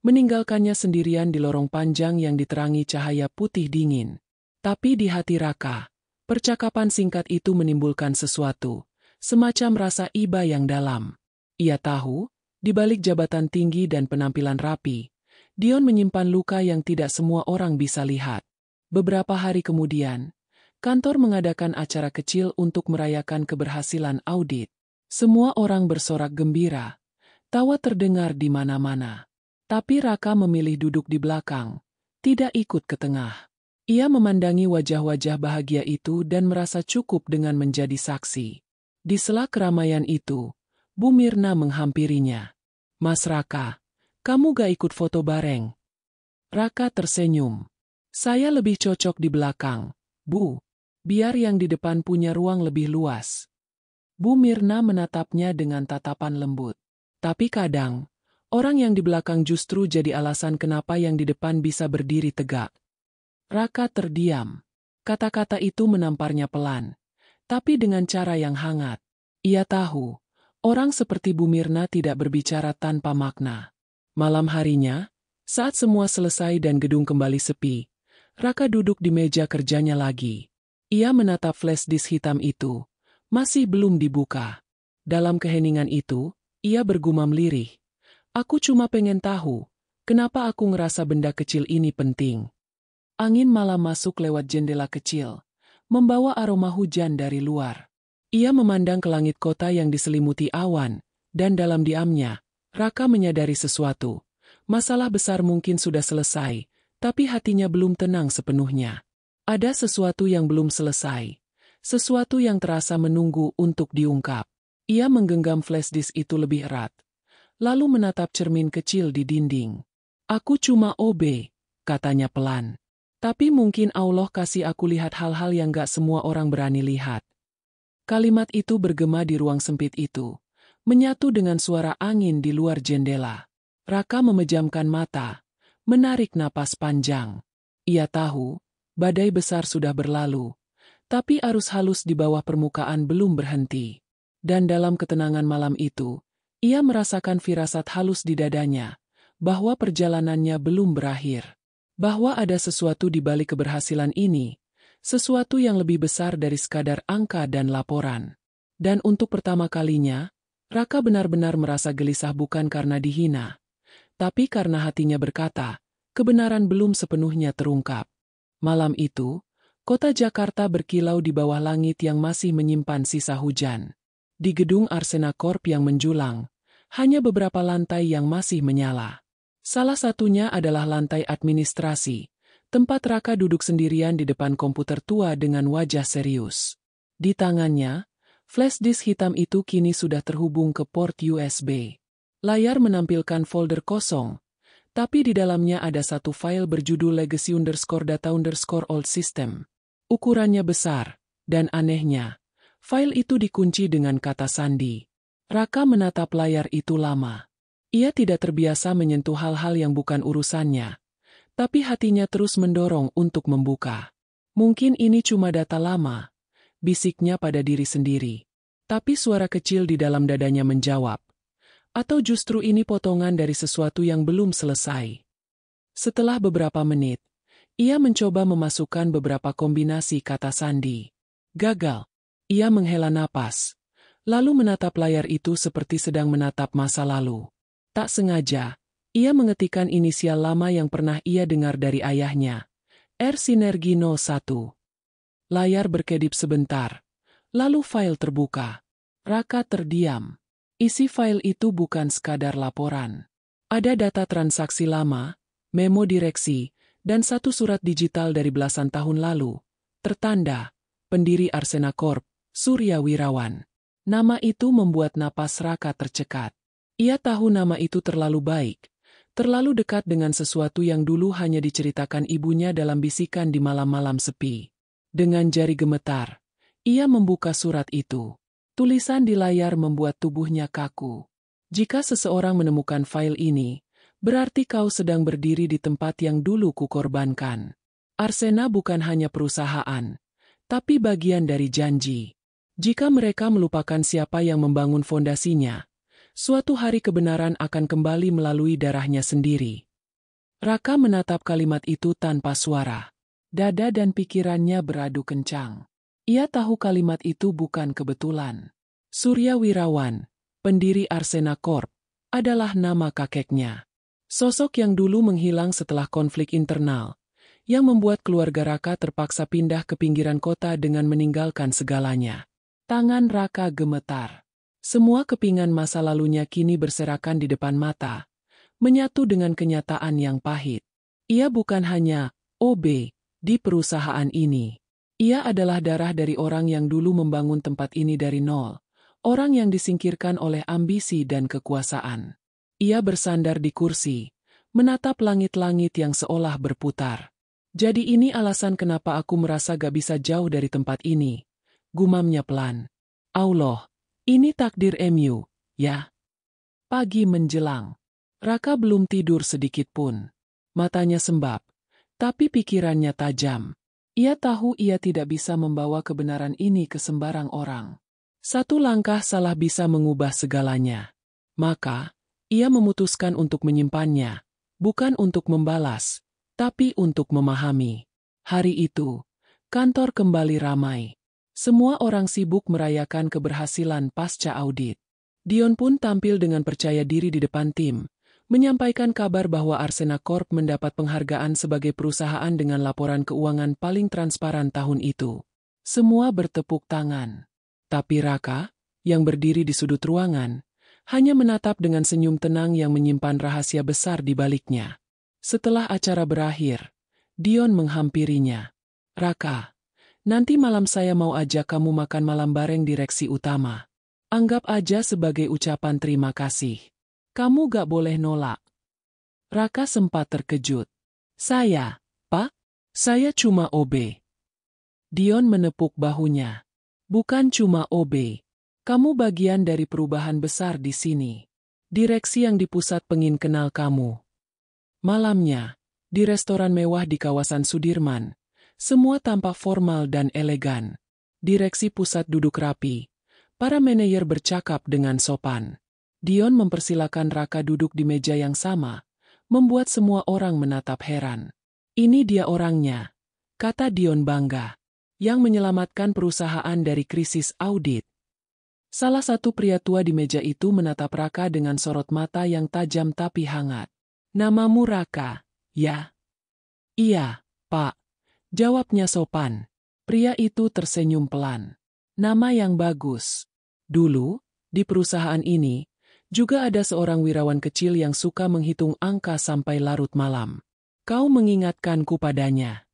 meninggalkannya sendirian di lorong panjang yang diterangi cahaya putih dingin. Tapi di hati Raka, percakapan singkat itu menimbulkan sesuatu, semacam rasa iba yang dalam. Ia tahu, di balik jabatan tinggi dan penampilan rapi, Dion menyimpan luka yang tidak semua orang bisa lihat. Beberapa hari kemudian, kantor mengadakan acara kecil untuk merayakan keberhasilan audit. Semua orang bersorak gembira. Tawa terdengar di mana-mana. Tapi Raka memilih duduk di belakang, tidak ikut ke tengah. Ia memandangi wajah-wajah bahagia itu dan merasa cukup dengan menjadi saksi. Di sela keramaian itu, Bu Mirna menghampirinya. Mas Raka, kamu gak ikut foto bareng? Raka tersenyum. Saya lebih cocok di belakang, Bu. Biar yang di depan punya ruang lebih luas. Bu Mirna menatapnya dengan tatapan lembut. Tapi kadang, orang yang di belakang justru jadi alasan kenapa yang di depan bisa berdiri tegak. Raka terdiam. Kata-kata itu menamparnya pelan, tapi dengan cara yang hangat. Ia tahu, orang seperti Bu Mirna tidak berbicara tanpa makna. Malam harinya, saat semua selesai dan gedung kembali sepi, Raka duduk di meja kerjanya lagi. Ia menatap flash disk hitam itu. Masih belum dibuka. Dalam keheningan itu, ia bergumam lirih. Aku cuma pengen tahu, kenapa aku ngerasa benda kecil ini penting. Angin malam masuk lewat jendela kecil, membawa aroma hujan dari luar. Ia memandang ke langit kota yang diselimuti awan, dan dalam diamnya, Raka menyadari sesuatu. Masalah besar mungkin sudah selesai, tapi hatinya belum tenang sepenuhnya. Ada sesuatu yang belum selesai. Sesuatu yang terasa menunggu untuk diungkap. Ia menggenggam flash disk itu lebih erat. Lalu menatap cermin kecil di dinding. Aku cuma OB, katanya pelan. Tapi mungkin Allah kasih aku lihat hal-hal yang gak semua orang berani lihat. Kalimat itu bergema di ruang sempit itu, menyatu dengan suara angin di luar jendela. Raka memejamkan mata, menarik napas panjang. Ia tahu, badai besar sudah berlalu. Tapi arus halus di bawah permukaan belum berhenti. Dan dalam ketenangan malam itu, ia merasakan firasat halus di dadanya, bahwa perjalanannya belum berakhir. Bahwa ada sesuatu di balik keberhasilan ini, sesuatu yang lebih besar dari sekadar angka dan laporan. Dan untuk pertama kalinya, Raka benar-benar merasa gelisah bukan karena dihina, tapi karena hatinya berkata, kebenaran belum sepenuhnya terungkap. Malam itu, kota Jakarta berkilau di bawah langit yang masih menyimpan sisa hujan. Di gedung Arsena Corp yang menjulang, hanya beberapa lantai yang masih menyala. Salah satunya adalah lantai administrasi, tempat Raka duduk sendirian di depan komputer tua dengan wajah serius. Di tangannya, flash disk hitam itu kini sudah terhubung ke port USB. Layar menampilkan folder kosong, tapi di dalamnya ada satu file berjudul Legacy_Data_Old System. Ukurannya besar, dan anehnya, file itu dikunci dengan kata sandi. Raka menatap layar itu lama. Ia tidak terbiasa menyentuh hal-hal yang bukan urusannya, tapi hatinya terus mendorong untuk membuka. Mungkin ini cuma data lama, bisiknya pada diri sendiri. Tapi suara kecil di dalam dadanya menjawab. Atau justru ini potongan dari sesuatu yang belum selesai. Setelah beberapa menit, ia mencoba memasukkan beberapa kombinasi kata sandi. Gagal. Ia menghela napas, lalu menatap layar itu seperti sedang menatap masa lalu. Tak sengaja, ia mengetikkan inisial lama yang pernah ia dengar dari ayahnya. R Sinergi 01. Layar berkedip sebentar, lalu file terbuka. Raka terdiam. Isi file itu bukan sekadar laporan. Ada data transaksi lama, memo direksi, dan satu surat digital dari belasan tahun lalu. Tertanda, pendiri Arsena Corp, Surya Wirawan. Nama itu membuat napas Raka tercekat. Ia tahu nama itu terlalu baik, terlalu dekat dengan sesuatu yang dulu hanya diceritakan ibunya dalam bisikan di malam-malam sepi. Dengan jari gemetar, ia membuka surat itu. Tulisan di layar membuat tubuhnya kaku. Jika seseorang menemukan file ini, berarti kau sedang berdiri di tempat yang dulu kukorbankan. Arsena bukan hanya perusahaan, tapi bagian dari janji. Jika mereka melupakan siapa yang membangun fondasinya, suatu hari kebenaran akan kembali melalui darahnya sendiri. Raka menatap kalimat itu tanpa suara. Dada dan pikirannya beradu kencang. Ia tahu kalimat itu bukan kebetulan. Surya Wirawan, pendiri Arsena Corp, adalah nama kakeknya. Sosok yang dulu menghilang setelah konflik internal, yang membuat keluarga Raka terpaksa pindah ke pinggiran kota dengan meninggalkan segalanya. Tangan Raka gemetar. Semua kepingan masa lalunya kini berserakan di depan mata, menyatu dengan kenyataan yang pahit. Ia bukan hanya OB di perusahaan ini. Ia adalah darah dari orang yang dulu membangun tempat ini dari nol, orang yang disingkirkan oleh ambisi dan kekuasaan. Ia bersandar di kursi, menatap langit-langit yang seolah berputar. Jadi ini alasan kenapa aku merasa gak bisa jauh dari tempat ini, gumamnya pelan. Allah, ini takdir MU, ya. Pagi menjelang. Raka belum tidur sedikit pun. Matanya sembab, tapi pikirannya tajam. Ia tahu ia tidak bisa membawa kebenaran ini ke sembarang orang. Satu langkah salah bisa mengubah segalanya. Maka, ia memutuskan untuk menyimpannya, bukan untuk membalas, tapi untuk memahami. Hari itu, kantor kembali ramai. Semua orang sibuk merayakan keberhasilan pasca audit. Dion pun tampil dengan percaya diri di depan tim, menyampaikan kabar bahwa Arsena Corp mendapat penghargaan sebagai perusahaan dengan laporan keuangan paling transparan tahun itu. Semua bertepuk tangan. Tapi Raka, yang berdiri di sudut ruangan, hanya menatap dengan senyum tenang yang menyimpan rahasia besar di baliknya. Setelah acara berakhir, Dion menghampirinya. Raka, nanti malam saya mau ajak kamu makan malam bareng direksi utama. Anggap aja sebagai ucapan terima kasih. Kamu gak boleh nolak. Raka sempat terkejut. Saya, Pak? Saya cuma OB. Dion menepuk bahunya. Bukan cuma OB. Kamu bagian dari perubahan besar di sini. Direksi yang di pusat pengin kenal kamu. Malamnya, di restoran mewah di kawasan Sudirman, semua tampak formal dan elegan. Direksi pusat duduk rapi. Para manajer bercakap dengan sopan. Dion mempersilakan Raka duduk di meja yang sama, membuat semua orang menatap heran. Ini dia orangnya, kata Dion bangga, yang menyelamatkan perusahaan dari krisis audit. Salah satu pria tua di meja itu menatap Raka dengan sorot mata yang tajam tapi hangat. Namamu Raka, ya? Iya, Pak. Jawabnya sopan. Pria itu tersenyum pelan. Nama yang bagus. Dulu, di perusahaan ini, juga ada seorang wirawan kecil yang suka menghitung angka sampai larut malam. Kau mengingatkanku padanya.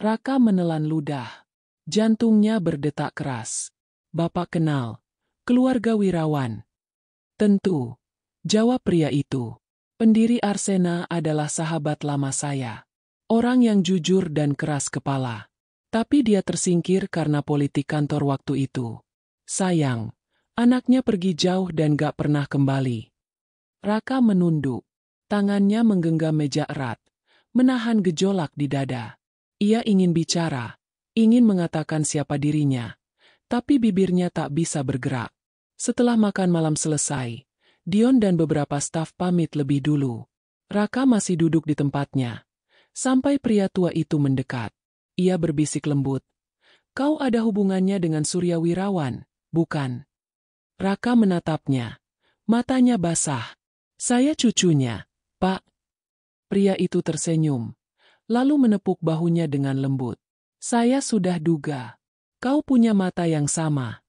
Raka menelan ludah. Jantungnya berdetak keras. Bapak kenal. Keluarga wirawan. Tentu. Jawab pria itu. Pendiri Arsena adalah sahabat lama saya. Orang yang jujur dan keras kepala. Tapi dia tersingkir karena politik kantor waktu itu. Sayang, anaknya pergi jauh dan gak pernah kembali. Raka menunduk. Tangannya menggenggam meja erat, menahan gejolak di dada. Ia ingin bicara, ingin mengatakan siapa dirinya, tapi bibirnya tak bisa bergerak. Setelah makan malam selesai, Dion dan beberapa staf pamit lebih dulu. Raka masih duduk di tempatnya, sampai pria tua itu mendekat. Ia berbisik lembut. Kau ada hubungannya dengan Surya Wirawan, bukan? Raka menatapnya. Matanya basah. Saya cucunya, Pak. Pria itu tersenyum, lalu menepuk bahunya dengan lembut. Saya sudah duga. Kau punya mata yang sama.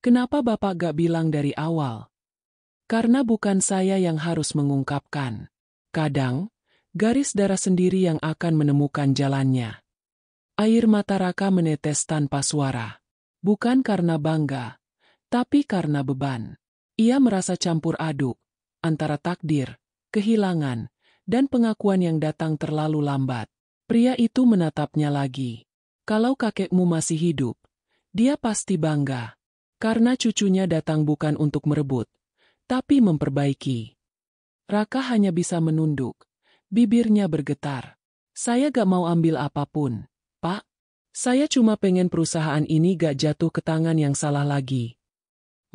Kenapa Bapak gak bilang dari awal? Karena bukan saya yang harus mengungkapkan. Kadang, garis darah sendiri yang akan menemukan jalannya. Air mata Raka menetes tanpa suara. Bukan karena bangga, tapi karena beban. Ia merasa campur aduk, antara takdir, kehilangan, dan pengakuan yang datang terlalu lambat. Pria itu menatapnya lagi. Kalau kakekmu masih hidup, dia pasti bangga. Karena cucunya datang bukan untuk merebut, tapi memperbaiki. Raka hanya bisa menunduk. Bibirnya bergetar. Saya gak mau ambil apapun, Pak. Saya cuma pengen perusahaan ini gak jatuh ke tangan yang salah lagi.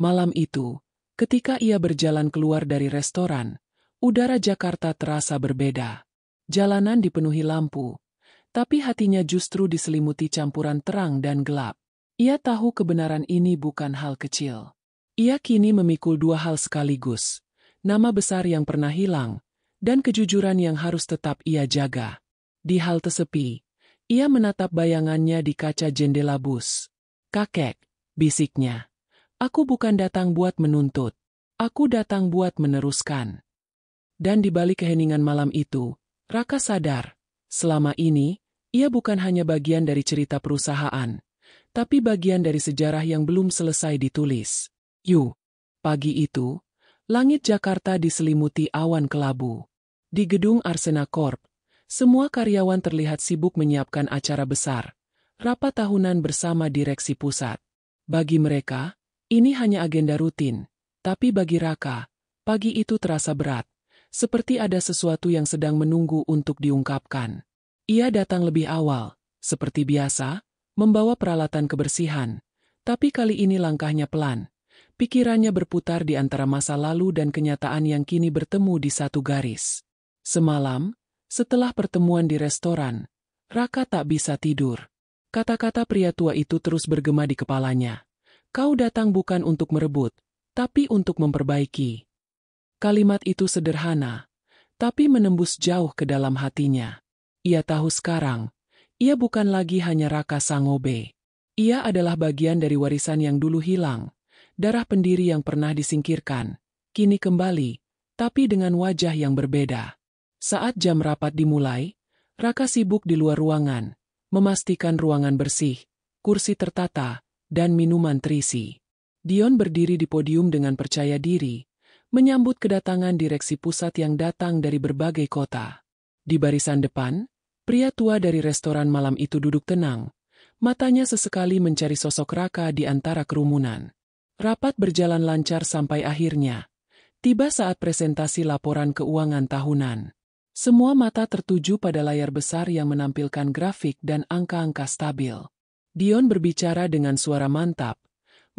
Malam itu, ketika ia berjalan keluar dari restoran, udara Jakarta terasa berbeda. Jalanan dipenuhi lampu, tapi hatinya justru diselimuti campuran terang dan gelap. Ia tahu kebenaran ini bukan hal kecil. Ia kini memikul dua hal sekaligus. Nama besar yang pernah hilang, dan kejujuran yang harus tetap ia jaga. Di halte sepi, ia menatap bayangannya di kaca jendela bus. Kakek, bisiknya. Aku bukan datang buat menuntut. Aku datang buat meneruskan. Dan di balik keheningan malam itu, Raka sadar, selama ini, ia bukan hanya bagian dari cerita perusahaan, tapi bagian dari sejarah yang belum selesai ditulis. Pagi itu, langit Jakarta diselimuti awan kelabu. Di gedung Arsena Corp, semua karyawan terlihat sibuk menyiapkan acara besar, rapat tahunan bersama direksi pusat. Bagi mereka, ini hanya agenda rutin, tapi bagi Raka, pagi itu terasa berat, seperti ada sesuatu yang sedang menunggu untuk diungkapkan. Ia datang lebih awal, seperti biasa, membawa peralatan kebersihan, tapi kali ini langkahnya pelan. Pikirannya berputar di antara masa lalu dan kenyataan yang kini bertemu di satu garis. Semalam, setelah pertemuan di restoran, Raka tak bisa tidur. Kata-kata pria tua itu terus bergema di kepalanya. Kau datang bukan untuk merebut, tapi untuk memperbaiki. Kalimat itu sederhana, tapi menembus jauh ke dalam hatinya. Ia tahu sekarang, ia bukan lagi hanya Raka Sangobe. Ia adalah bagian dari warisan yang dulu hilang, darah pendiri yang pernah disingkirkan, kini kembali, tapi dengan wajah yang berbeda. Saat jam rapat dimulai, Raka sibuk di luar ruangan, memastikan ruangan bersih, kursi tertata, dan minuman terisi. Dion berdiri di podium dengan percaya diri, menyambut kedatangan direksi pusat yang datang dari berbagai kota. Di barisan depan, pria tua dari restoran malam itu duduk tenang, matanya sesekali mencari sosok Raka di antara kerumunan. Rapat berjalan lancar sampai akhirnya. Tiba saat presentasi laporan keuangan tahunan. Semua mata tertuju pada layar besar yang menampilkan grafik dan angka-angka stabil. Dion berbicara dengan suara mantap,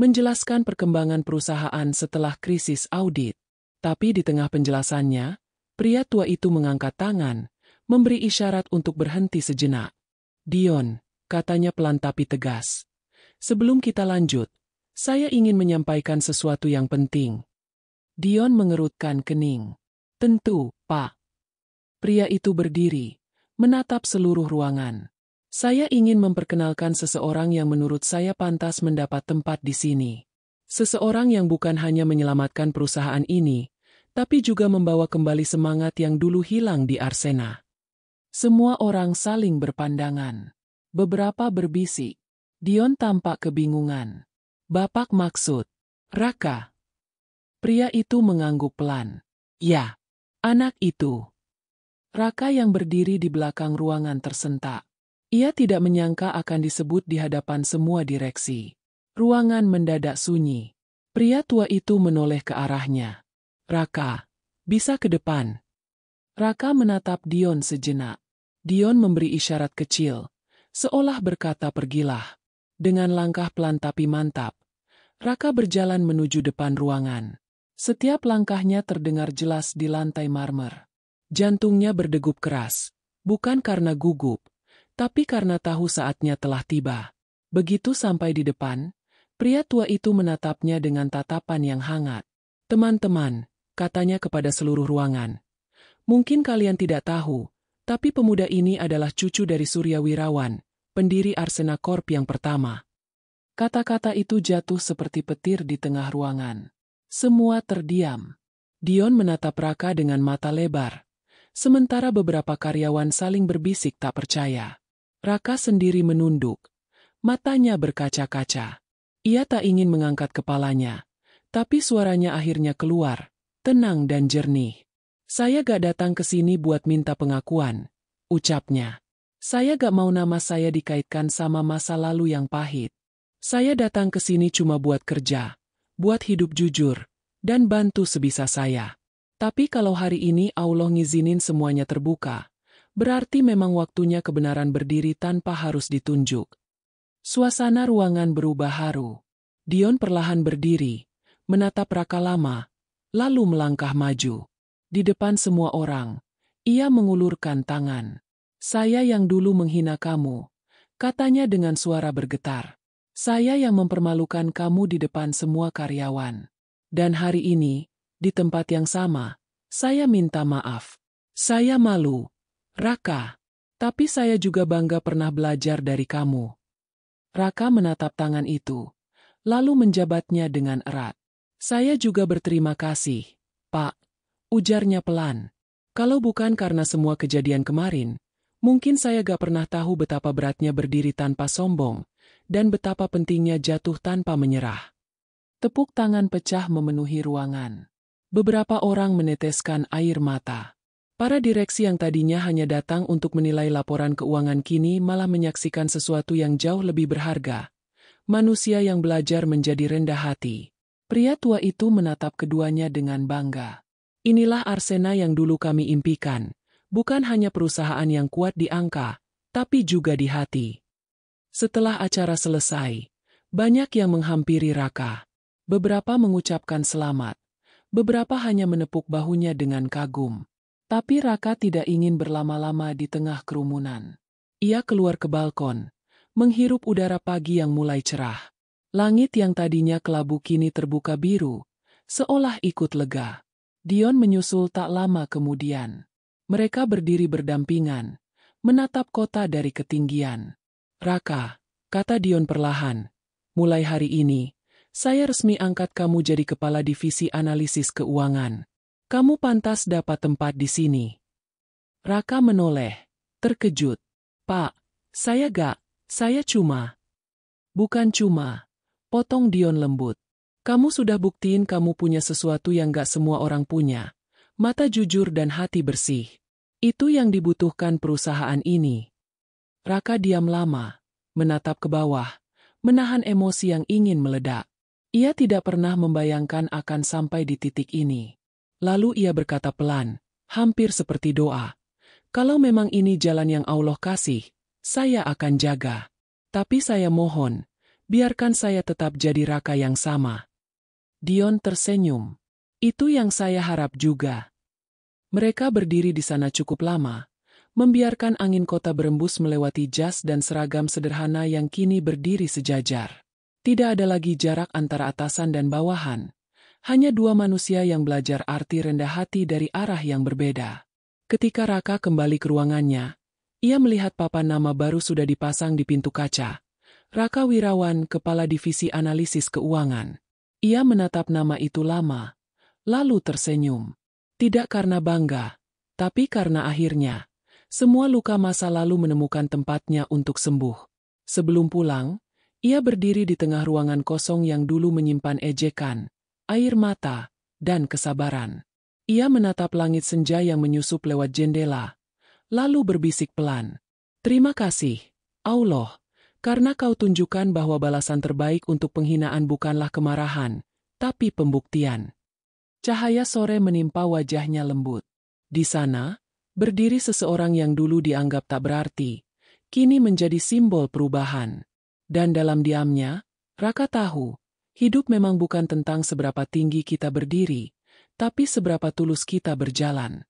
menjelaskan perkembangan perusahaan setelah krisis audit. Tapi di tengah penjelasannya, pria tua itu mengangkat tangan, memberi isyarat untuk berhenti sejenak. Dion, katanya pelan tapi tegas. Sebelum kita lanjut, saya ingin menyampaikan sesuatu yang penting. Dion mengerutkan kening. Tentu, Pak. Pria itu berdiri, menatap seluruh ruangan. Saya ingin memperkenalkan seseorang yang menurut saya pantas mendapat tempat di sini. Seseorang yang bukan hanya menyelamatkan perusahaan ini, tapi juga membawa kembali semangat yang dulu hilang di Arsena. Semua orang saling berpandangan. Beberapa berbisik. Dion tampak kebingungan. Bapak maksud, Raka. Pria itu mengangguk pelan. Ya, anak itu. Raka yang berdiri di belakang ruangan tersentak. Ia tidak menyangka akan disebut di hadapan semua direksi. Ruangan mendadak sunyi. Pria tua itu menoleh ke arahnya. Raka, bisa ke depan. Raka menatap Dion sejenak. Dion memberi isyarat kecil, seolah berkata pergilah. Dengan langkah pelan tapi mantap, Raka berjalan menuju depan ruangan. Setiap langkahnya terdengar jelas di lantai marmer. Jantungnya berdegup keras, bukan karena gugup, tapi karena tahu saatnya telah tiba. Begitu sampai di depan, pria tua itu menatapnya dengan tatapan yang hangat. Teman-teman, katanya kepada seluruh ruangan. Mungkin kalian tidak tahu, tapi pemuda ini adalah cucu dari Surya Wirawan, pendiri Arsena Corp yang pertama. Kata-kata itu jatuh seperti petir di tengah ruangan. Semua terdiam. Dion menatap Raka dengan mata lebar. Sementara beberapa karyawan saling berbisik tak percaya. Raka sendiri menunduk. Matanya berkaca-kaca. Ia tak ingin mengangkat kepalanya. Tapi suaranya akhirnya keluar, tenang dan jernih. Saya gak datang ke sini buat minta pengakuan, ucapnya. Saya gak mau nama saya dikaitkan sama masa lalu yang pahit. Saya datang ke sini cuma buat kerja, buat hidup jujur, dan bantu sebisa saya. Tapi kalau hari ini Allah ngizinin semuanya terbuka, berarti memang waktunya kebenaran berdiri tanpa harus ditunjuk. Suasana ruangan berubah haru. Dion perlahan berdiri, menatap Raka lama, lalu melangkah maju. Di depan semua orang, ia mengulurkan tangan. Saya yang dulu menghina kamu, katanya dengan suara bergetar. Saya yang mempermalukan kamu di depan semua karyawan. Dan hari ini, di tempat yang sama, saya minta maaf. Saya malu, Raka. Tapi saya juga bangga pernah belajar dari kamu. Raka menatap tangan itu, lalu menjabatnya dengan erat. Saya juga berterima kasih, Pak, ujarnya pelan. Kalau bukan karena semua kejadian kemarin, mungkin saya gak pernah tahu betapa beratnya berdiri tanpa sombong, dan betapa pentingnya jatuh tanpa menyerah. Tepuk tangan pecah memenuhi ruangan. Beberapa orang meneteskan air mata. Para direksi yang tadinya hanya datang untuk menilai laporan keuangan kini malah menyaksikan sesuatu yang jauh lebih berharga. Manusia yang belajar menjadi rendah hati. Pria tua itu menatap keduanya dengan bangga. Inilah Arsena yang dulu kami impikan. Bukan hanya perusahaan yang kuat di angka, tapi juga di hati. Setelah acara selesai, banyak yang menghampiri Raka. Beberapa mengucapkan selamat. Beberapa hanya menepuk bahunya dengan kagum. Tapi Raka tidak ingin berlama-lama di tengah kerumunan. Ia keluar ke balkon, menghirup udara pagi yang mulai cerah. Langit yang tadinya kelabu kini terbuka biru, seolah ikut lega. Dion menyusul tak lama kemudian. Mereka berdiri berdampingan, menatap kota dari ketinggian. Raka, kata Dion perlahan, mulai hari ini, saya resmi angkat kamu jadi kepala divisi analisis keuangan. Kamu pantas dapat tempat di sini. Raka menoleh, terkejut. Pak, saya cuma. Bukan cuma, potong Dion lembut. Kamu sudah buktiin kamu punya sesuatu yang gak semua orang punya. Mata jujur dan hati bersih. Itu yang dibutuhkan perusahaan ini. Raka diam lama, menatap ke bawah, menahan emosi yang ingin meledak. Ia tidak pernah membayangkan akan sampai di titik ini. Lalu ia berkata pelan, hampir seperti doa. Kalau memang ini jalan yang Allah kasih, saya akan jaga. Tapi saya mohon, biarkan saya tetap jadi Raka yang sama. Dion tersenyum. Itu yang saya harap juga. Mereka berdiri di sana cukup lama, membiarkan angin kota berembus melewati jas dan seragam sederhana yang kini berdiri sejajar. Tidak ada lagi jarak antara atasan dan bawahan. Hanya dua manusia yang belajar arti rendah hati dari arah yang berbeda. Ketika Raka kembali ke ruangannya, ia melihat papan nama baru sudah dipasang di pintu kaca. Raka Wirawan, Kepala Divisi Analisis Keuangan. Ia menatap nama itu lama, lalu tersenyum. Tidak karena bangga, tapi karena akhirnya, semua luka masa lalu menemukan tempatnya untuk sembuh. Sebelum pulang, ia berdiri di tengah ruangan kosong yang dulu menyimpan ejekan, air mata, dan kesabaran. Ia menatap langit senja yang menyusup lewat jendela, lalu berbisik pelan. Terima kasih, Allah, karena kau tunjukkan bahwa balasan terbaik untuk penghinaan bukanlah kemarahan, tapi pembuktian. Cahaya sore menimpa wajahnya lembut. Di sana, berdiri seseorang yang dulu dianggap tak berarti, kini menjadi simbol perubahan. Dan dalam diamnya, Raka tahu, hidup memang bukan tentang seberapa tinggi kita berdiri, tapi seberapa tulus kita berjalan.